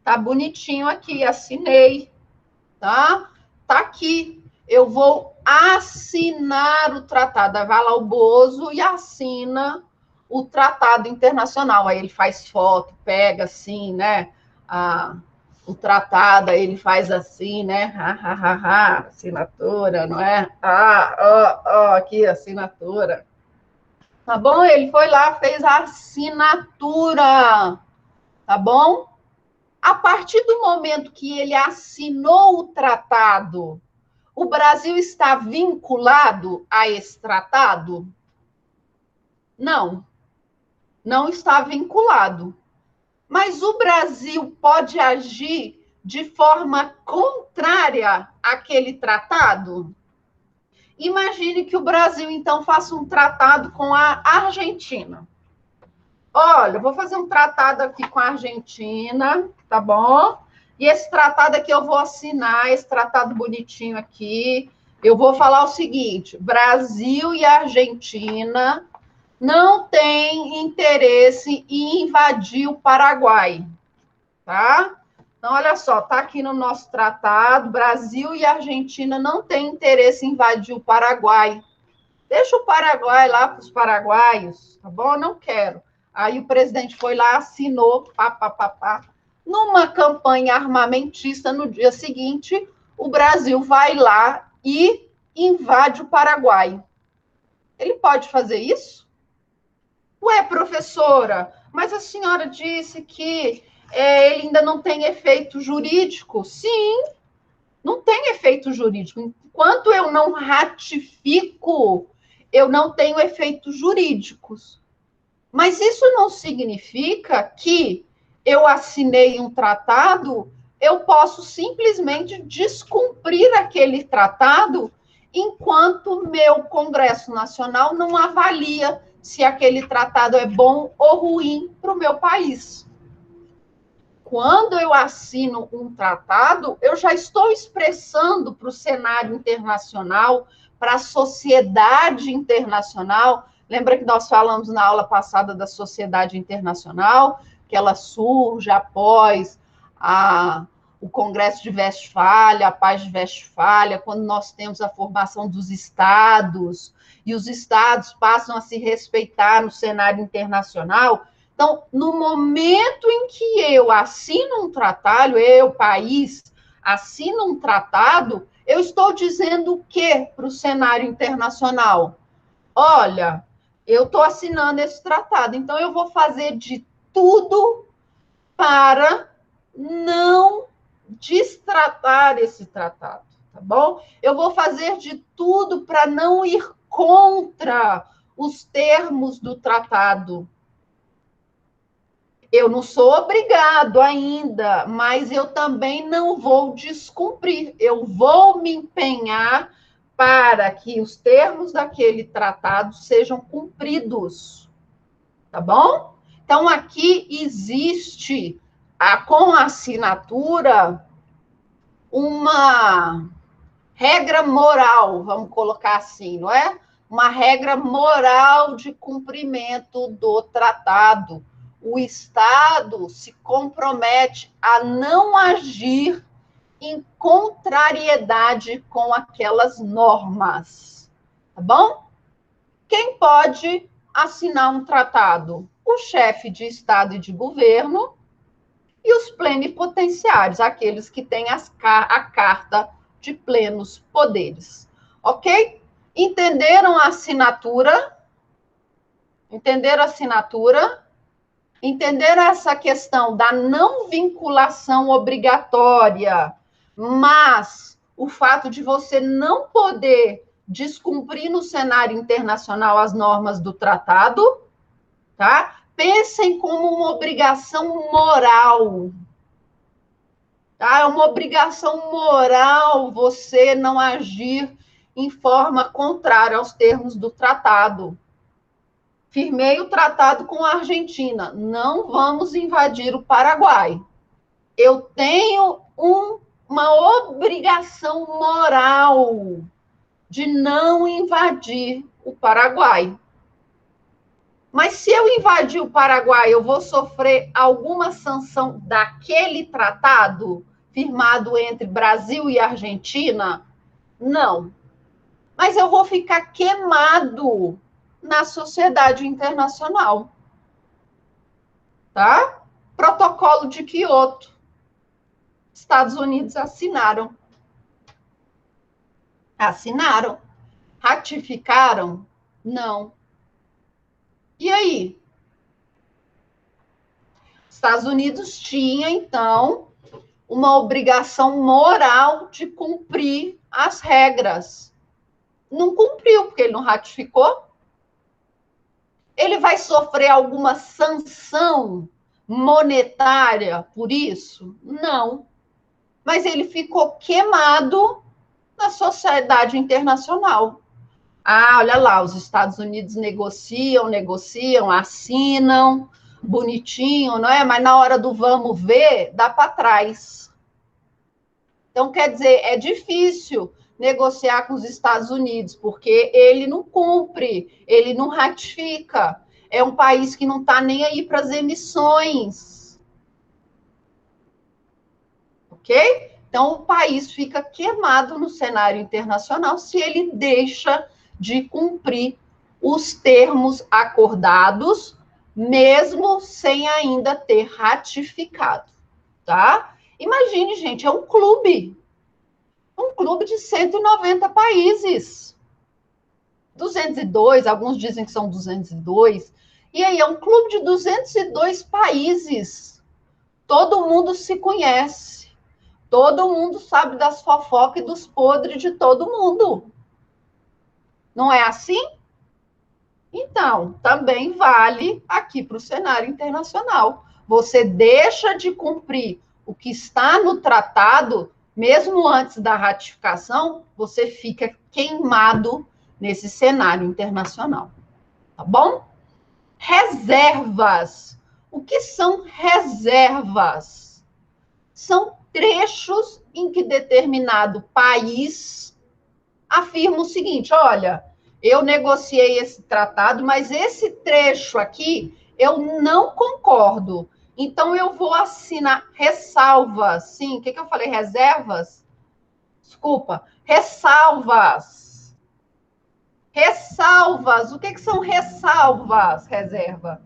Tá bonitinho aqui, assinei, tá? Tá aqui. Eu vou assinar o tratado. Aí vai lá o Bozo e assina o tratado internacional. Aí ele faz foto, pega assim, né? O tratado, aí ele faz assim, né? Assinatura, não é? Aqui, assinatura. Tá bom? Ele foi lá, fez a assinatura. Tá bom? A partir do momento que ele assinou o tratado, o Brasil está vinculado a esse tratado? Não, não está vinculado. Mas o Brasil pode agir de forma contrária àquele tratado? Imagine que o Brasil, então, faça um tratado com a Argentina. Olha, eu vou fazer um tratado aqui com a Argentina, tá bom? E esse tratado aqui eu vou assinar, esse tratado bonitinho aqui. Eu vou falar o seguinte: Brasil e Argentina não têm interesse em invadir o Paraguai, tá? Então, olha só, tá aqui no nosso tratado, Brasil e Argentina não têm interesse em invadir o Paraguai. Deixa o Paraguai lá para os paraguaios, tá bom? Não quero. Aí o presidente foi lá, assinou, numa campanha armamentista, no dia seguinte, o Brasil vai lá e invade o Paraguai. Ele pode fazer isso? Ué, professora, mas a senhora disse que ele ainda não tem efeito jurídico. Sim, não tem efeito jurídico. Enquanto eu não ratifico, eu não tenho efeitos jurídicos. Mas isso não significa que eu assinei um tratado, eu posso simplesmente descumprir aquele tratado enquanto meu Congresso Nacional não avalia se aquele tratado é bom ou ruim para o meu país. quando eu assino um tratado, eu já estou expressando para o cenário internacional, para a sociedade internacional. Lembra que nós falamos na aula passada da sociedade internacional, que ela surge após o Congresso de Westfália, a Paz de Westfália, quando nós temos a formação dos estados, e os estados passam a se respeitar no cenário internacional. Então, no momento em que eu assino um tratado, país, assino um tratado, eu estou dizendo o quê para o cenário internacional? Olha, eu estou assinando esse tratado, então eu vou fazer de tudo para não destratar esse tratado, tá bom? Eu vou fazer de tudo para não ir contra os termos do tratado. Eu não sou obrigado ainda, mas eu também não vou descumprir. Eu vou me empenhar para que os termos daquele tratado sejam cumpridos. Tá bom? Então, aqui existe, com a assinatura, uma regra moral, vamos colocar assim, não é? Uma regra moral de cumprimento do tratado. O Estado se compromete a não agir em contrariedade com aquelas normas. Tá bom? Quem pode assinar um tratado? O chefe de Estado e de governo e os plenipotenciários, aqueles que têm a carta de plenos poderes. Ok? Entenderam a assinatura? Entenderam a assinatura? Entenderam essa questão da não vinculação obrigatória, mas o fato de você não poder descumprir no cenário internacional as normas do tratado, tá? Pensem como uma obrigação moral, tá? É uma obrigação moral você não agir em forma contrária aos termos do tratado. Firmei o tratado com a Argentina, não vamos invadir o Paraguai. Eu tenho uma obrigação moral de não invadir o Paraguai. Mas se eu invadir o Paraguai, eu vou sofrer alguma sanção daquele tratado firmado entre Brasil e Argentina? Não. Mas eu vou ficar queimado na sociedade internacional. Tá? Protocolo de Quioto. Estados Unidos assinaram. Assinaram. Ratificaram? Não. E aí? Estados Unidos tinha, então, uma obrigação moral de cumprir as regras. Não cumpriu, porque ele não ratificou. Ele vai sofrer alguma sanção monetária por isso? Não. Mas ele ficou queimado na sociedade internacional. Ah, olha lá, os Estados Unidos negociam, assinam, bonitinho, não é? Mas na hora do vamos ver, dá para trás. Então, quer dizer, é difícil negociar com os Estados Unidos, porque ele não cumpre, ele não ratifica. É um país que não está nem aí para as emissões. Ok? Então, o país fica queimado no cenário internacional se ele deixa de cumprir os termos acordados, mesmo sem ainda ter ratificado, tá? Imagine, gente, é um clube de 190 países. 202, alguns dizem que são 202. E aí, é um clube de 202 países. Todo mundo se conhece. Todo mundo sabe das fofocas e dos podres de todo mundo. Não é assim? Então, também vale aqui para o cenário internacional. Você deixa de cumprir o que está no tratado, mesmo antes da ratificação, você fica queimado nesse cenário internacional. Tá bom? Reservas. O que são reservas? São trechos em que determinado país afirma o seguinte: olha, eu negociei esse tratado, mas esse trecho aqui eu não concordo. Então eu vou assinar ressalvas. Sim, o que eu falei? Reservas? Desculpa, ressalvas. Ressalvas. O que são ressalvas, reserva?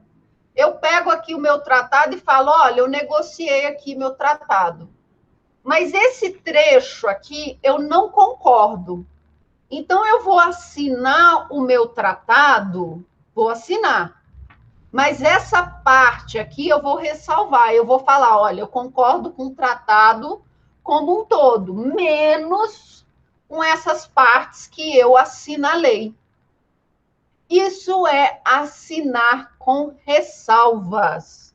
Eu pego aqui o meu tratado e falo: olha, eu negociei aqui meu tratado, mas esse trecho aqui eu não concordo. Então, eu vou assinar o meu tratado, vou assinar. Mas essa parte aqui eu vou ressalvar, eu vou falar: olha, eu concordo com o tratado como um todo, menos com essas partes que eu assinalei. Isso é assinar com ressalvas,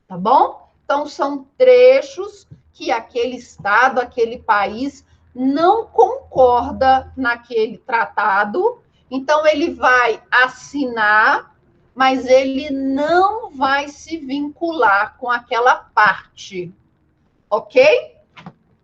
tá bom? Então, são trechos que aquele Estado, aquele país não concorda naquele tratado, então ele vai assinar, mas ele não vai se vincular com aquela parte, ok?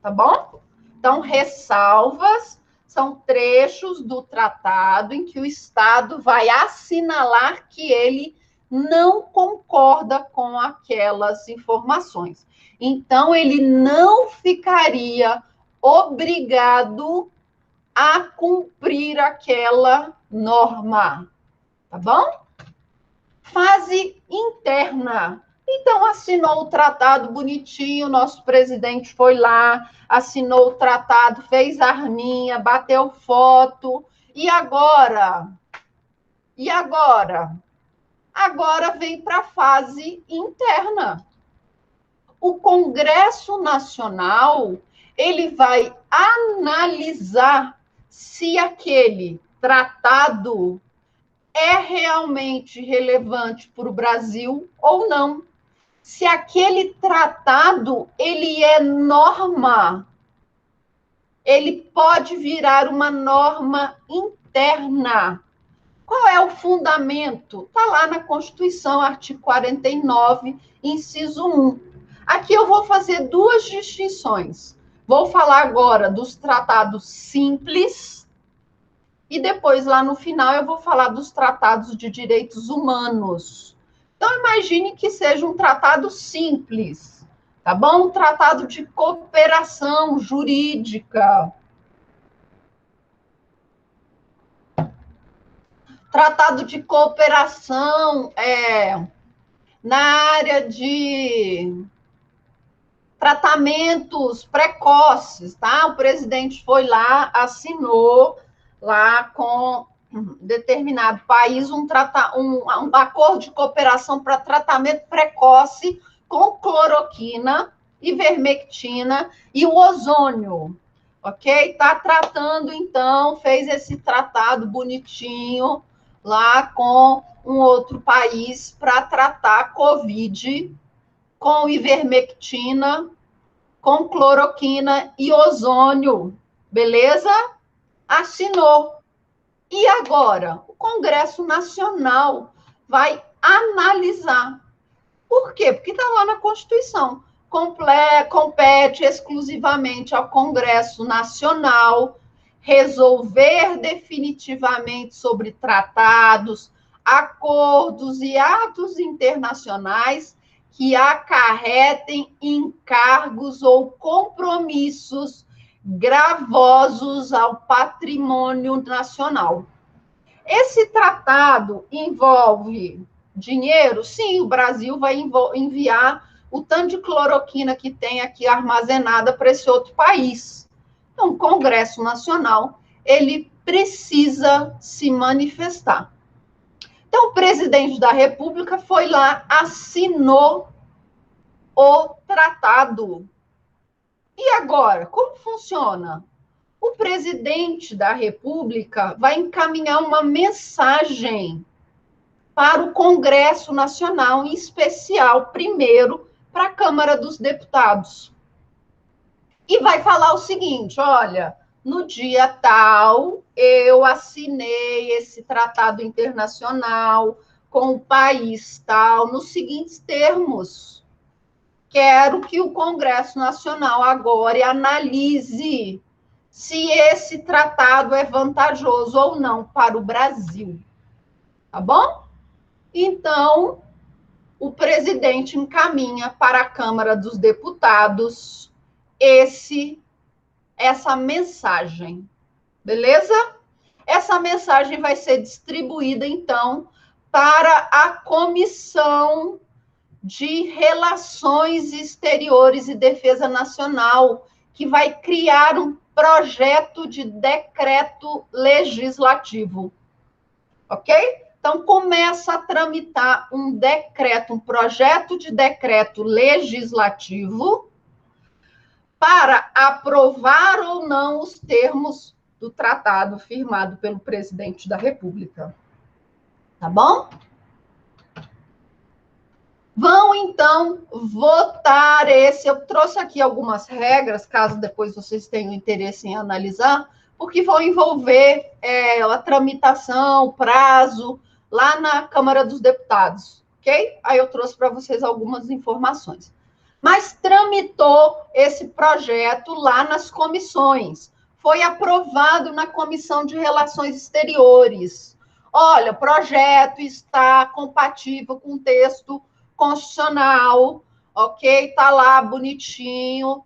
Tá bom? Então, ressalvas são trechos do tratado em que o Estado vai assinalar que ele não concorda com aquelas informações. Então, ele não ficaria obrigado a cumprir aquela norma, tá bom? Fase interna. Então, assinou o tratado bonitinho, nosso presidente foi lá, assinou o tratado, fez arminha, bateu foto. E agora? E agora? Agora vem para a fase interna. O Congresso Nacional, ele vai analisar se aquele tratado é realmente relevante para o Brasil ou não. Se aquele tratado ele é norma, ele pode virar uma norma interna. Qual é o fundamento? Está lá na Constituição, artigo 49, inciso 1. Aqui eu vou fazer duas distinções. Vou falar agora dos tratados simples e depois, lá no final, eu vou falar dos tratados de direitos humanos. Então, imagine que seja um tratado simples, tá bom? Um tratado de cooperação jurídica. Tratado de cooperação na área de tratamentos precoces, tá? O presidente foi lá, assinou lá com determinado país um acordo de cooperação para tratamento precoce com cloroquina, ivermectina e o ozônio, ok? Está tratando, então, fez esse tratado bonitinho lá com um outro país para tratar a Covid com ivermectina, com cloroquina e ozônio, beleza? Assinou. E agora? O Congresso Nacional vai analisar. Por quê? Porque está lá na Constituição. Compete exclusivamente ao Congresso Nacional resolver definitivamente sobre tratados, acordos e atos internacionais que acarretem encargos ou compromissos gravosos ao patrimônio nacional. Esse tratado envolve dinheiro? Sim, o Brasil vai enviar o tanto de cloroquina que tem aqui armazenada para esse outro país. Então, o Congresso Nacional, ele precisa se manifestar. Então, o presidente da República foi lá, assinou o tratado. E agora, como funciona? O presidente da República vai encaminhar uma mensagem para o Congresso Nacional, em especial, primeiro, para a Câmara dos Deputados. E vai falar o seguinte: olha, no dia tal, eu assinei esse tratado internacional com o país tal, nos seguintes termos. O quero que o Congresso Nacional agora analise se esse tratado é vantajoso ou não para o Brasil. Tá bom? Então, o presidente encaminha para a Câmara dos Deputados essa mensagem. Beleza? Essa mensagem vai ser distribuída, então, para a Comissão de Relações Exteriores e Defesa Nacional, que vai criar um projeto de decreto legislativo. Ok? Então, começa a tramitar um projeto de decreto legislativo para aprovar ou não os termos do tratado firmado pelo presidente da República. Tá bom? Vão, então, votar esse. Eu trouxe aqui algumas regras, caso depois vocês tenham interesse em analisar, porque vão envolver a tramitação, o prazo, lá na Câmara dos Deputados, ok? Aí eu trouxe para vocês algumas informações. Mas tramitou esse projeto lá nas comissões. Foi aprovado na Comissão de Relações Exteriores. Olha, o projeto está compatível com o texto constitucional, ok? Está lá bonitinho.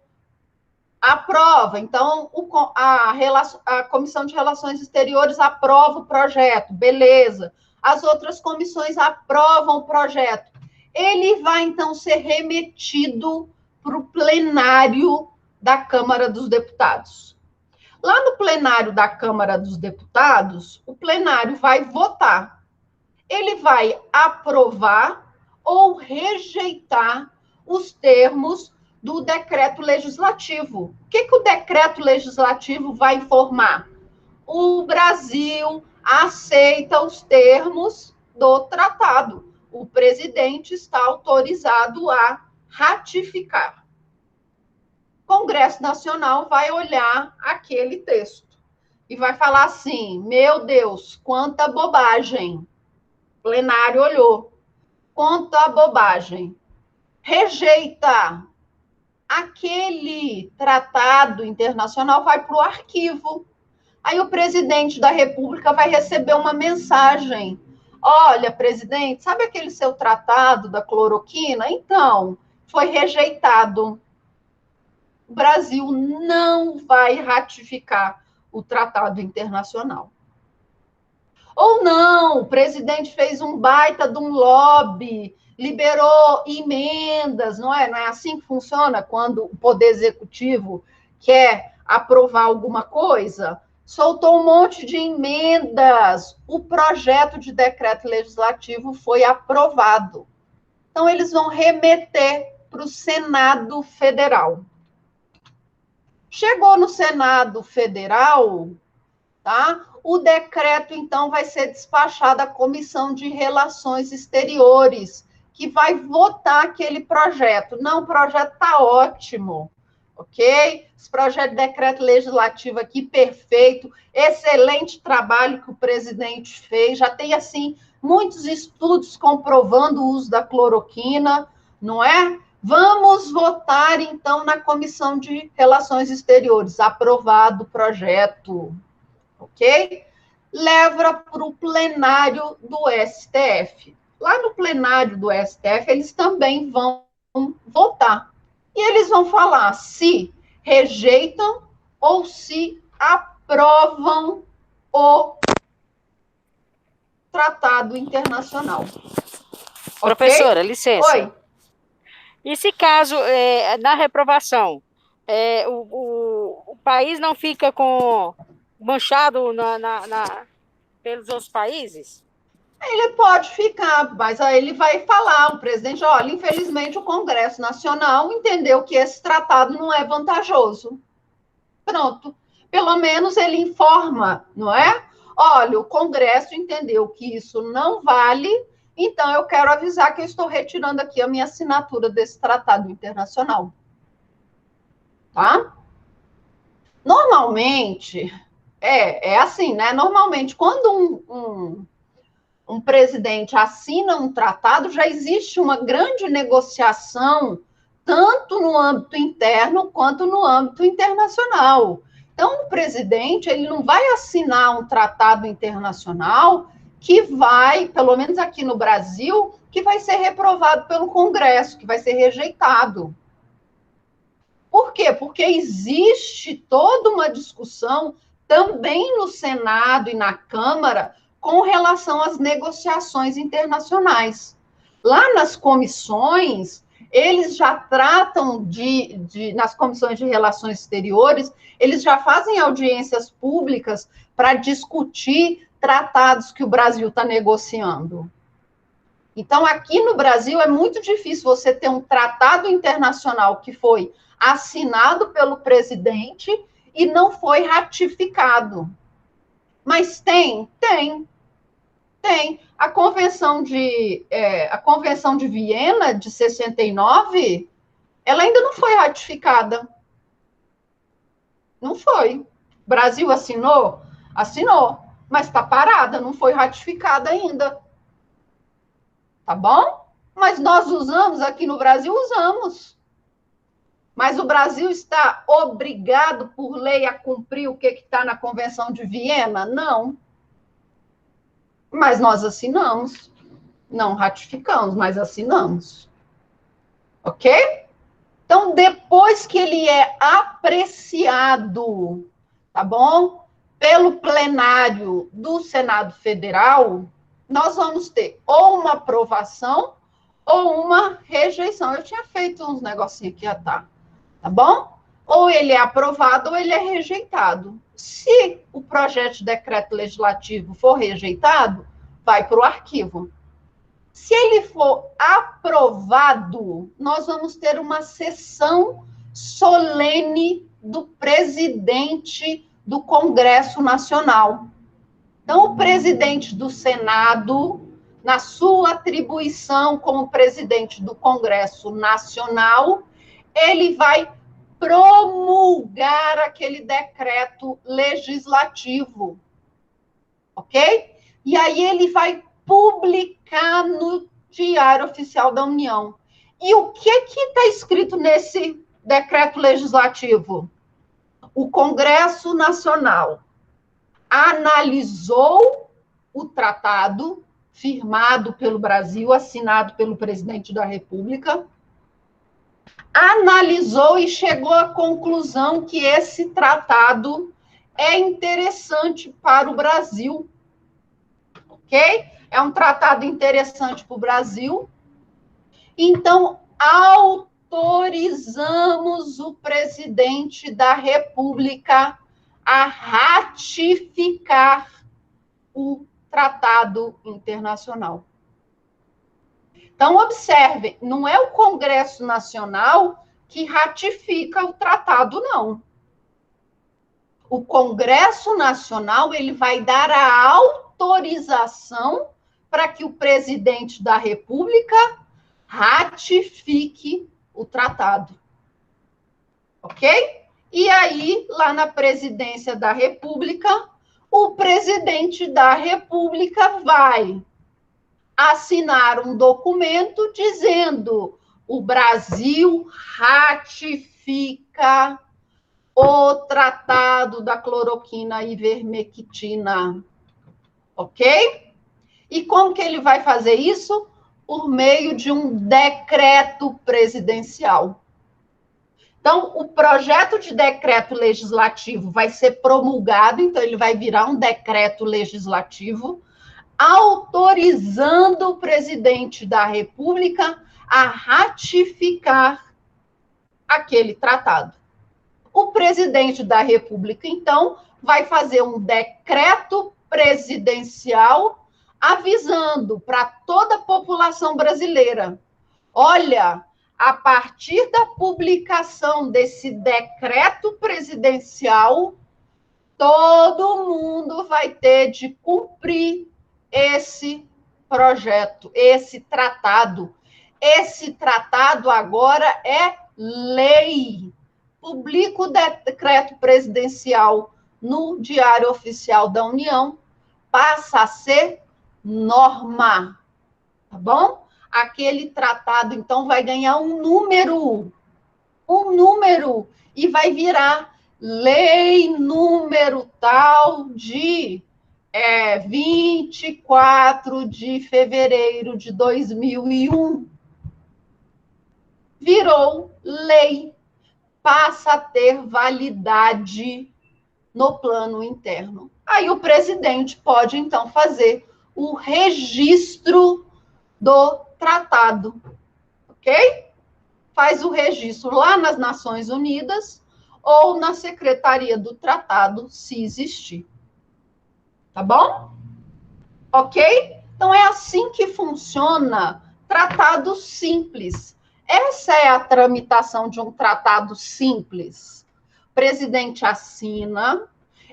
Aprova. Então, a Comissão de Relações Exteriores aprova o projeto. Beleza. As outras comissões aprovam o projeto. Ele vai, então, ser remetido para o plenário da Câmara dos Deputados. Lá no plenário da Câmara dos Deputados, o plenário vai votar. Ele vai aprovar ou rejeitar os termos do decreto legislativo. O que o decreto legislativo vai informar? O Brasil aceita os termos do tratado. O presidente está autorizado a ratificar. O Congresso Nacional vai olhar aquele texto e vai falar assim: meu Deus, quanta bobagem. O plenário olhou. Quanta bobagem. Rejeita. Aquele tratado internacional vai para o arquivo. Aí o presidente da República vai receber uma mensagem. Olha, presidente, sabe aquele seu tratado da cloroquina? Então, foi rejeitado. O Brasil não vai ratificar o tratado internacional. Ou não, o presidente fez um baita de um lobby, liberou emendas, não é? Não é assim que funciona quando o Poder Executivo quer aprovar alguma coisa? Soltou um monte de emendas. O projeto de decreto legislativo foi aprovado. Então, eles vão remeter para o Senado Federal. Chegou no Senado Federal, tá? O decreto, então, vai ser despachado à Comissão de Relações Exteriores, que vai votar aquele projeto. Não, o projeto está ótimo, ok? Esse projeto de decreto legislativo aqui, perfeito, excelente trabalho que o presidente fez, já tem, assim, muitos estudos comprovando o uso da cloroquina, não é? Vamos votar, então, na Comissão de Relações Exteriores. Aprovado o projeto. Ok? Leva para o plenário do STF. Lá no plenário do STF, eles também vão votar. E eles vão falar se rejeitam ou se aprovam o tratado internacional.
Professora, licença.
Oi.
E se caso, na reprovação, o país não fica manchado pelos outros países?
Ele pode ficar, mas aí ele vai falar, o presidente, olha, infelizmente o Congresso Nacional entendeu que esse tratado não é vantajoso. Pronto. Pelo menos ele informa, não é? Olha, o Congresso entendeu que isso não vale, então eu quero avisar que eu estou retirando aqui a minha assinatura desse tratado internacional. Tá? Normalmente, é assim, né? Normalmente, quando um presidente assina um tratado, já existe uma grande negociação, tanto no âmbito interno quanto no âmbito internacional. Então, o presidente, ele não vai assinar um tratado internacional que vai, pelo menos aqui no Brasil, que vai ser reprovado pelo Congresso, que vai ser rejeitado. Por quê? Porque existe toda uma discussão também no Senado e na Câmara com relação às negociações internacionais. Lá nas comissões, eles já tratam nas comissões de relações exteriores, eles já fazem audiências públicas para discutir tratados que o Brasil está negociando. Então, aqui no Brasil, é muito difícil você ter um tratado internacional que foi assinado pelo presidente e não foi ratificado. Mas tem. A Convenção de Viena, de 69, ela ainda não foi ratificada. Não foi. O Brasil assinou? Assinou. Mas está parada, não foi ratificada ainda. Tá bom? Mas nós usamos aqui no Brasil, usamos. Mas o Brasil está obrigado por lei a cumprir o que está na Convenção de Viena? Não. Mas nós assinamos. Não ratificamos, mas assinamos. Ok? Então, depois que ele é apreciado, tá bom? Pelo plenário do Senado Federal, nós vamos ter ou uma aprovação ou uma rejeição. Eu tinha feito uns negocinhos aqui, tá bom? Ou ele é aprovado ou ele é rejeitado. Se o projeto de decreto legislativo for rejeitado, vai para o arquivo. Se ele for aprovado, nós vamos ter uma sessão solene do presidente do Congresso Nacional. Então, o presidente do Senado, na sua atribuição como presidente do Congresso Nacional, ele vai promulgar aquele decreto legislativo, ok? E aí ele vai publicar no Diário Oficial da União. E o que está escrito nesse decreto legislativo? O Congresso Nacional analisou o tratado firmado pelo Brasil, assinado pelo presidente da República, analisou e chegou à conclusão que esse tratado é interessante para o Brasil. Ok? É um tratado interessante para o Brasil. Então, autorizamos o presidente da República a ratificar o tratado internacional. Então, observe, não é o Congresso Nacional que ratifica o tratado, não. O Congresso Nacional, ele vai dar a autorização para que o presidente da República ratifique o tratado. Ok? E aí, lá na presidência da República, o presidente da República vai assinar um documento dizendo: o Brasil ratifica o tratado da cloroquina e ivermectina. Ok? E como que ele vai fazer isso? Por meio de um decreto presidencial. Então, o projeto de decreto legislativo vai ser promulgado, então ele vai virar um decreto legislativo, autorizando o presidente da República a ratificar aquele tratado. O presidente da República, então, vai fazer um decreto presidencial avisando para toda a população brasileira: olha, a partir da publicação desse decreto presidencial, todo mundo vai ter de cumprir esse projeto, esse tratado. Esse tratado agora é lei. Publica o decreto presidencial no Diário Oficial da União, passa a ser norma, tá bom? Aquele tratado, então, vai ganhar um número, um número e vai virar lei número tal de 24 de fevereiro de 2001. Virou lei, passa a ter validade no plano interno. Aí o presidente pode, então, fazer o registro do tratado, ok? Faz o registro lá nas Nações Unidas ou na Secretaria do Tratado, se existir. Tá bom? Ok? Então, é assim que funciona tratado simples. Essa é a tramitação de um tratado simples. O presidente assina,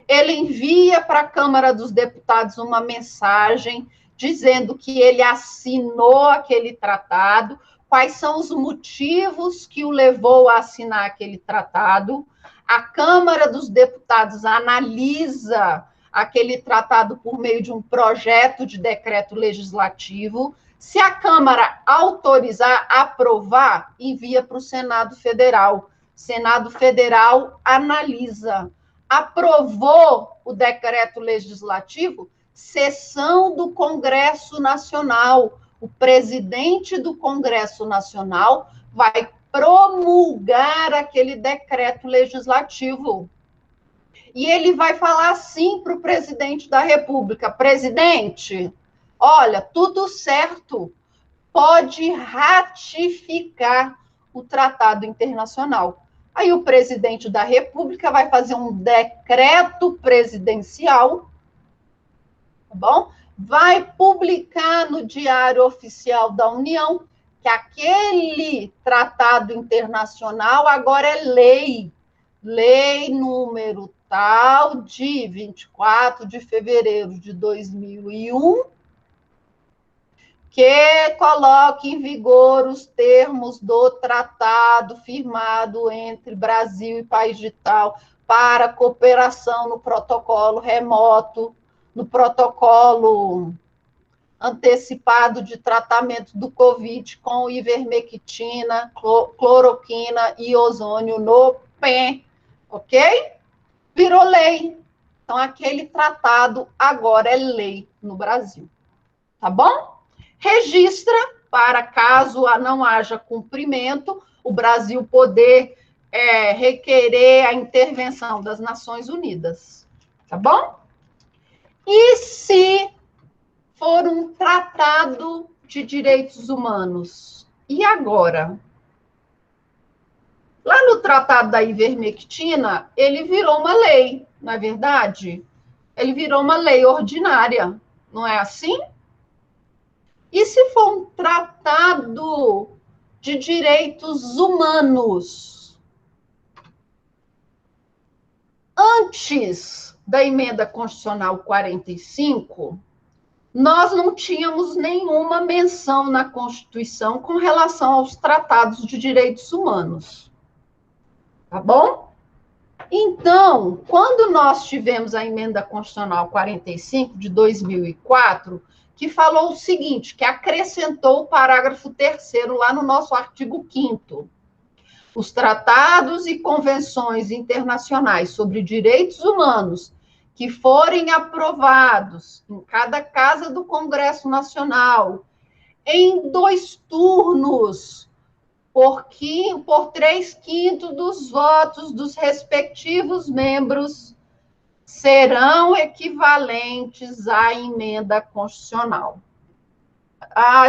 ele envia para a Câmara dos Deputados uma mensagem dizendo que ele assinou aquele tratado, quais são os motivos que o levou a assinar aquele tratado. A Câmara dos Deputados analisa aquele tratado por meio de um projeto de decreto legislativo. Se a Câmara autorizar, aprovar, envia para o Senado Federal. Senado Federal analisa. Aprovou o decreto legislativo, sessão do Congresso Nacional. O presidente do Congresso Nacional vai promulgar aquele decreto legislativo. E ele vai falar assim para o presidente da República: presidente, olha, tudo certo, pode ratificar o tratado internacional. Aí o presidente da República vai fazer um decreto presidencial, tá bom? Vai publicar no Diário Oficial da União que aquele tratado internacional agora é lei. Lei número tal de 24 de fevereiro de 2001, que coloque em vigor os termos do tratado firmado entre Brasil e país de tal para cooperação no protocolo remoto, no protocolo antecipado de tratamento do Covid com ivermectina, cloroquina e ozônio no PEN, ok? Virou lei. Então, aquele tratado agora é lei no Brasil. Tá bom? Registra para caso não haja cumprimento, o Brasil poder requerer a intervenção das Nações Unidas. Tá bom? E se for um tratado de direitos humanos? E agora? Lá no tratado da ivermectina, ele virou uma lei, não é verdade? Ele virou uma lei ordinária, não é assim? E se for um tratado de direitos humanos? Antes da emenda constitucional 45, nós não tínhamos nenhuma menção na Constituição com relação aos tratados de direitos humanos. Tá bom? Então, quando nós tivemos a emenda constitucional 45 de 2004, que falou o seguinte, que acrescentou o parágrafo 3º lá no nosso artigo 5º. Os tratados e convenções internacionais sobre direitos humanos que forem aprovados em cada casa do Congresso Nacional, em 2 turnos, por 3/5 dos votos dos respectivos membros, serão equivalentes à emenda constitucional.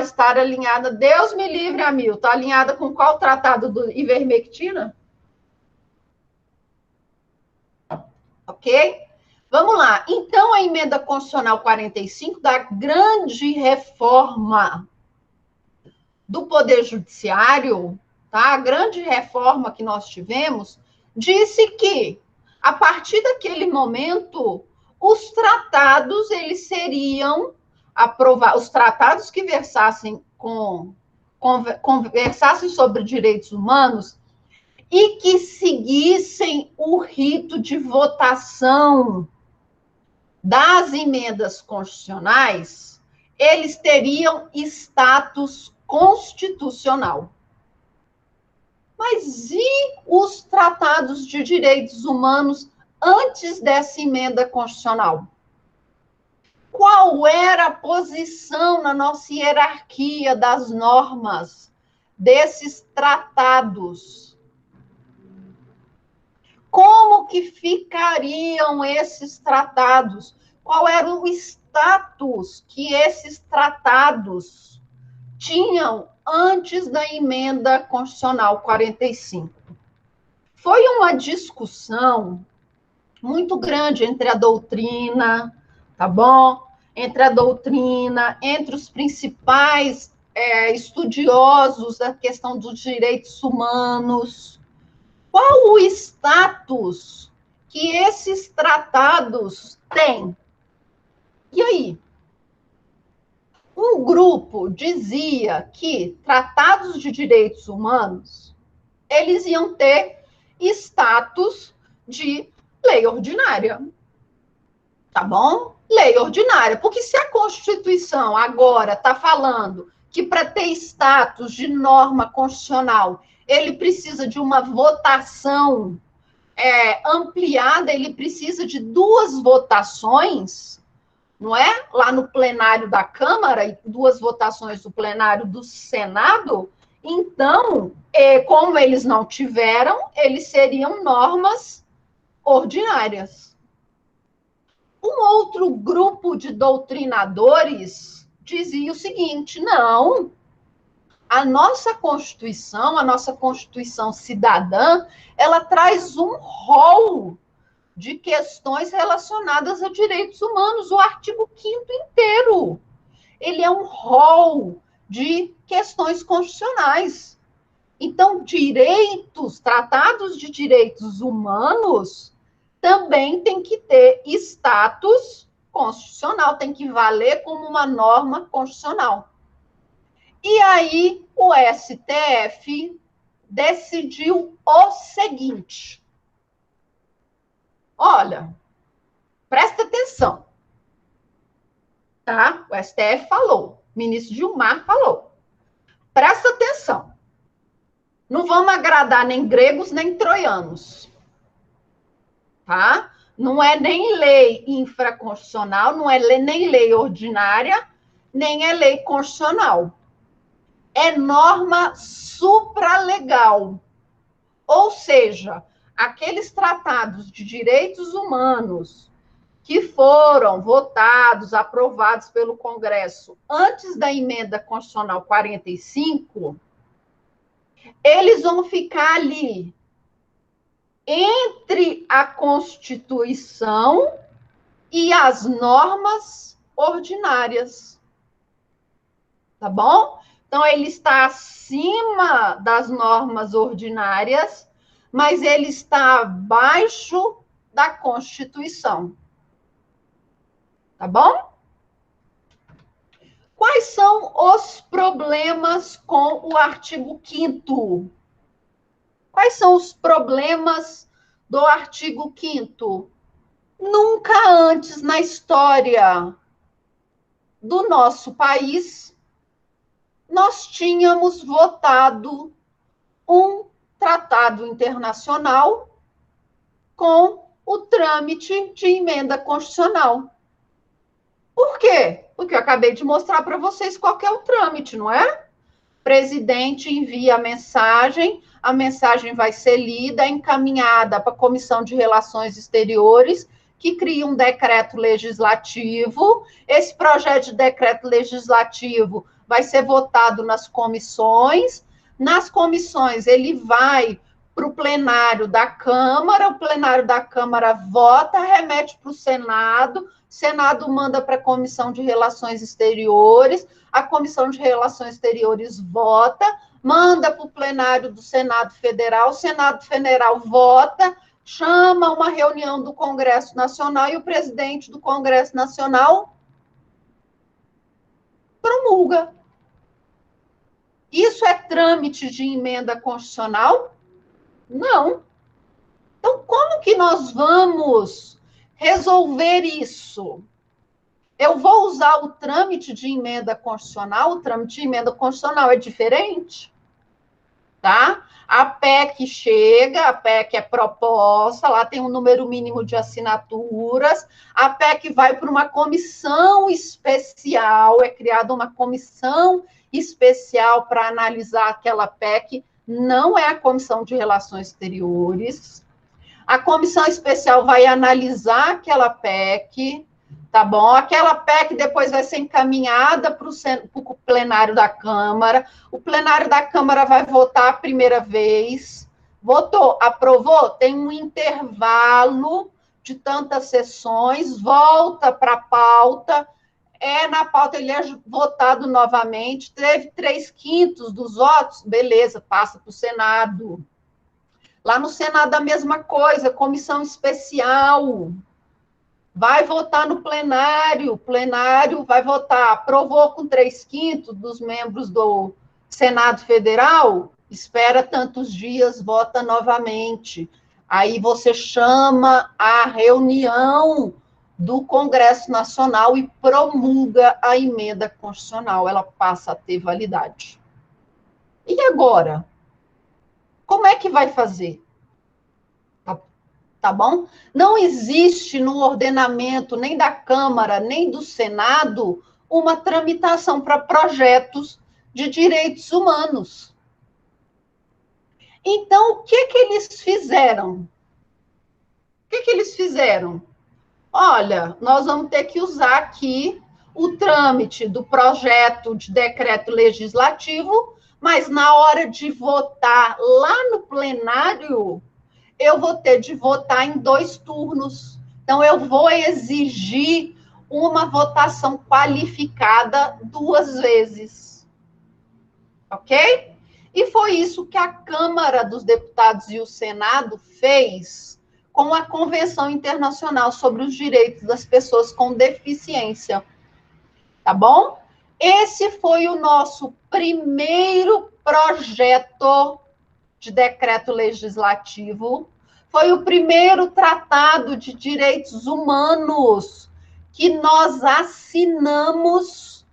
Estar alinhada, Deus me livre, Hamilton, está alinhada com qual tratado do ivermectina? Ok? Vamos lá. Então, a emenda constitucional 45 da grande reforma do Poder Judiciário, tá? A grande reforma que nós tivemos, disse que, a partir daquele momento, os tratados, eles seriam aprovados, os tratados que versassem conversassem sobre direitos humanos e que seguissem o rito de votação das emendas constitucionais, eles teriam status constitucional. Mas e os tratados de direitos humanos antes dessa emenda constitucional? Qual era a posição na nossa hierarquia das normas desses tratados? Como que ficariam esses tratados? Qual era o status que esses tratados tinham antes da emenda constitucional 45? Foi uma discussão muito grande entre a doutrina, tá bom? Entre a doutrina, entre os principais estudiosos da questão dos direitos humanos. Qual o status que esses tratados têm? E aí? Um grupo dizia que tratados de direitos humanos, eles iam ter status de lei ordinária. Tá bom? Lei ordinária. Porque se a Constituição agora está falando que para ter status de norma constitucional, ele precisa de uma votação ampliada, ele precisa de 2 votações, não é? Lá no plenário da Câmara e 2 votações do plenário do Senado. Então, como eles não tiveram, eles seriam normas ordinárias. Um outro grupo de doutrinadores dizia o seguinte: não, a nossa Constituição cidadã, ela traz um rol de questões relacionadas a direitos humanos, o artigo 5º inteiro. Ele é um rol de questões constitucionais. Então, tratados de direitos humanos também tem que ter status constitucional, tem que valer como uma norma constitucional. E aí o STF decidiu o seguinte: olha, presta atenção, tá? O STF falou, o ministro Gilmar falou, presta atenção, não vamos agradar nem gregos nem troianos. Tá? Não é nem lei infraconstitucional, não é nem lei ordinária, nem é lei constitucional. É norma supralegal. Ou seja, aqueles tratados de direitos humanos que foram votados, aprovados pelo Congresso antes da emenda constitucional 45, eles vão ficar ali entre a Constituição e as normas ordinárias. Tá bom? Então, ele está acima das normas ordinárias, mas ele está abaixo da Constituição. Tá bom? Quais são os problemas com o artigo 5º? Quais são os problemas do artigo 5º? Nunca antes na história do nosso país nós tínhamos votado um tratado internacional com o trâmite de emenda constitucional. Por quê? Porque eu acabei de mostrar para vocês qual que é o trâmite, não é? O presidente envia a mensagem vai ser lida, encaminhada para a Comissão de Relações Exteriores, que cria um decreto legislativo. Esse projeto de decreto legislativo vai ser votado nas comissões. Nas comissões, ele vai para o plenário da Câmara, o plenário da Câmara vota, remete para o Senado manda para a Comissão de Relações Exteriores, a Comissão de Relações Exteriores vota, manda para o plenário do Senado Federal, o Senado Federal vota, chama uma reunião do Congresso Nacional e o presidente do Congresso Nacional promulga. Isso é trâmite de emenda constitucional? Não. Então, como que nós vamos resolver isso? Eu vou usar o trâmite de emenda constitucional? O trâmite de emenda constitucional é diferente? tá? A PEC chega, a PEC é proposta, lá tem um número mínimo de assinaturas, a PEC vai para uma comissão especial, é criada uma comissão especial para analisar aquela PEC, não é a Comissão de Relações Exteriores. A comissão especial vai analisar aquela PEC, tá bom? Aquela PEC depois vai ser encaminhada para o plenário da Câmara. O plenário da Câmara vai votar a primeira vez. Votou, aprovou, tem um intervalo de tantas sessões, volta para a pauta. Na pauta ele é votado novamente. Teve 3/5 dos votos, beleza, passa para o Senado. Lá no Senado a mesma coisa, comissão especial. Vai votar no plenário, o plenário vai votar, aprovou com 3/5 dos membros do Senado Federal, espera tantos dias, vota novamente. Aí você chama a reunião do Congresso Nacional e promulga a emenda constitucional, ela passa a ter validade. E agora? Como é que vai fazer? Tá bom? Não existe no ordenamento nem da Câmara, nem do Senado, uma tramitação para projetos de direitos humanos. Então, o que eles fizeram? O que eles fizeram? Olha, nós vamos ter que usar aqui o trâmite do projeto de decreto legislativo, mas na hora de votar lá no plenário, eu vou ter de votar em 2 turnos. Então, eu vou exigir uma votação qualificada 2 vezes. Ok? E foi isso que a Câmara dos Deputados e o Senado fez com a Convenção Internacional sobre os Direitos das Pessoas com Deficiência. Tá bom? Esse foi o nosso primeiro projeto de decreto legislativo, foi o primeiro tratado de direitos humanos que nós assinamos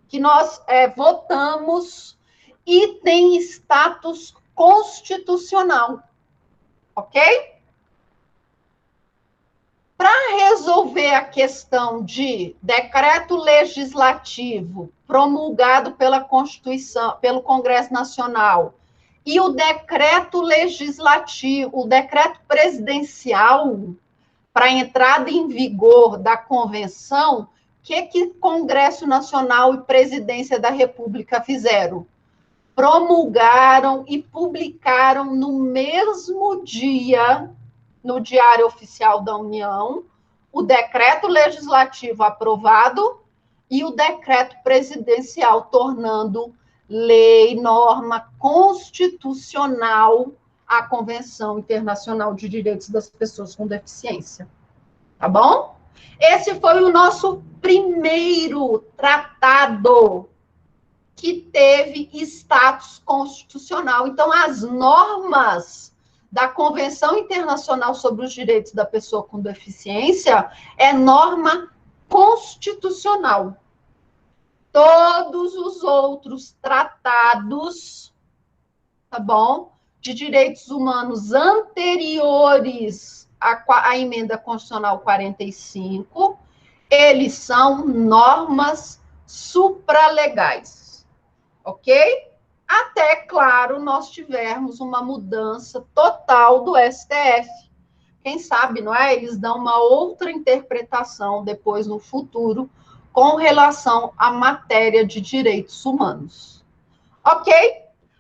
que nós votamos e tem status constitucional, ok? Para resolver a questão de decreto legislativo promulgado pela Constituição, pelo Congresso Nacional, e o decreto legislativo, o decreto presidencial para entrada em vigor da convenção, o que Congresso Nacional e Presidência da República fizeram? Promulgaram e publicaram no mesmo dia, no Diário Oficial da União, o decreto legislativo aprovado e o decreto presidencial, tornando lei, norma constitucional a Convenção Internacional de Direitos das Pessoas com Deficiência. Tá bom? Esse foi o nosso primeiro tratado que teve status constitucional. Então, as normas da Convenção Internacional sobre os Direitos da Pessoa com Deficiência é norma constitucional. Todos os outros tratados, tá bom, de direitos humanos anteriores à emenda constitucional 45, eles são normas supralegais, ok? Até, claro, nós tivermos uma mudança total do STF. Quem sabe, não é? Eles dão uma outra interpretação depois no futuro com relação à matéria de direitos humanos. Ok?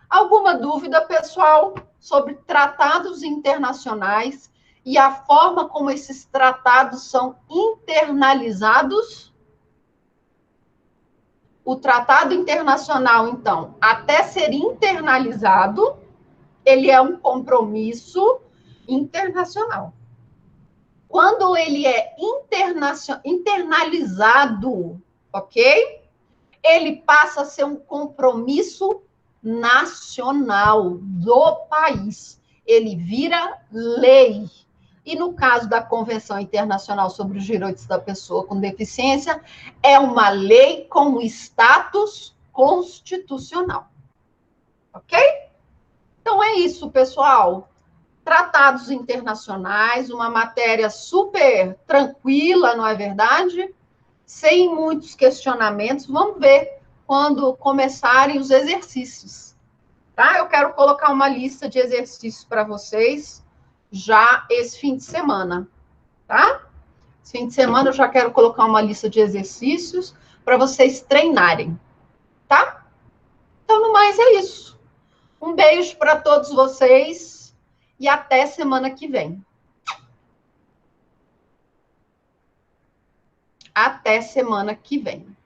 Alguma dúvida, pessoal, sobre tratados internacionais e a forma como esses tratados são internalizados? O tratado internacional, então, até ser internalizado, ele é um compromisso internacional. Quando ele é internalizado, ok? Ele passa a ser um compromisso nacional do país. Ele vira lei. E no caso da Convenção Internacional sobre os Direitos da Pessoa com Deficiência, é uma lei com status constitucional. Ok? Então é isso, pessoal. Tratados internacionais, uma matéria super tranquila, não é verdade? Sem muitos questionamentos. Vamos ver quando começarem os exercícios. Tá? Eu quero colocar uma lista de exercícios para vocês já esse fim de semana, tá? Esse fim de semana eu já quero colocar uma lista de exercícios para vocês treinarem, tá? Então, no mais, é isso. Um beijo para todos vocês e até semana que vem. Até semana que vem.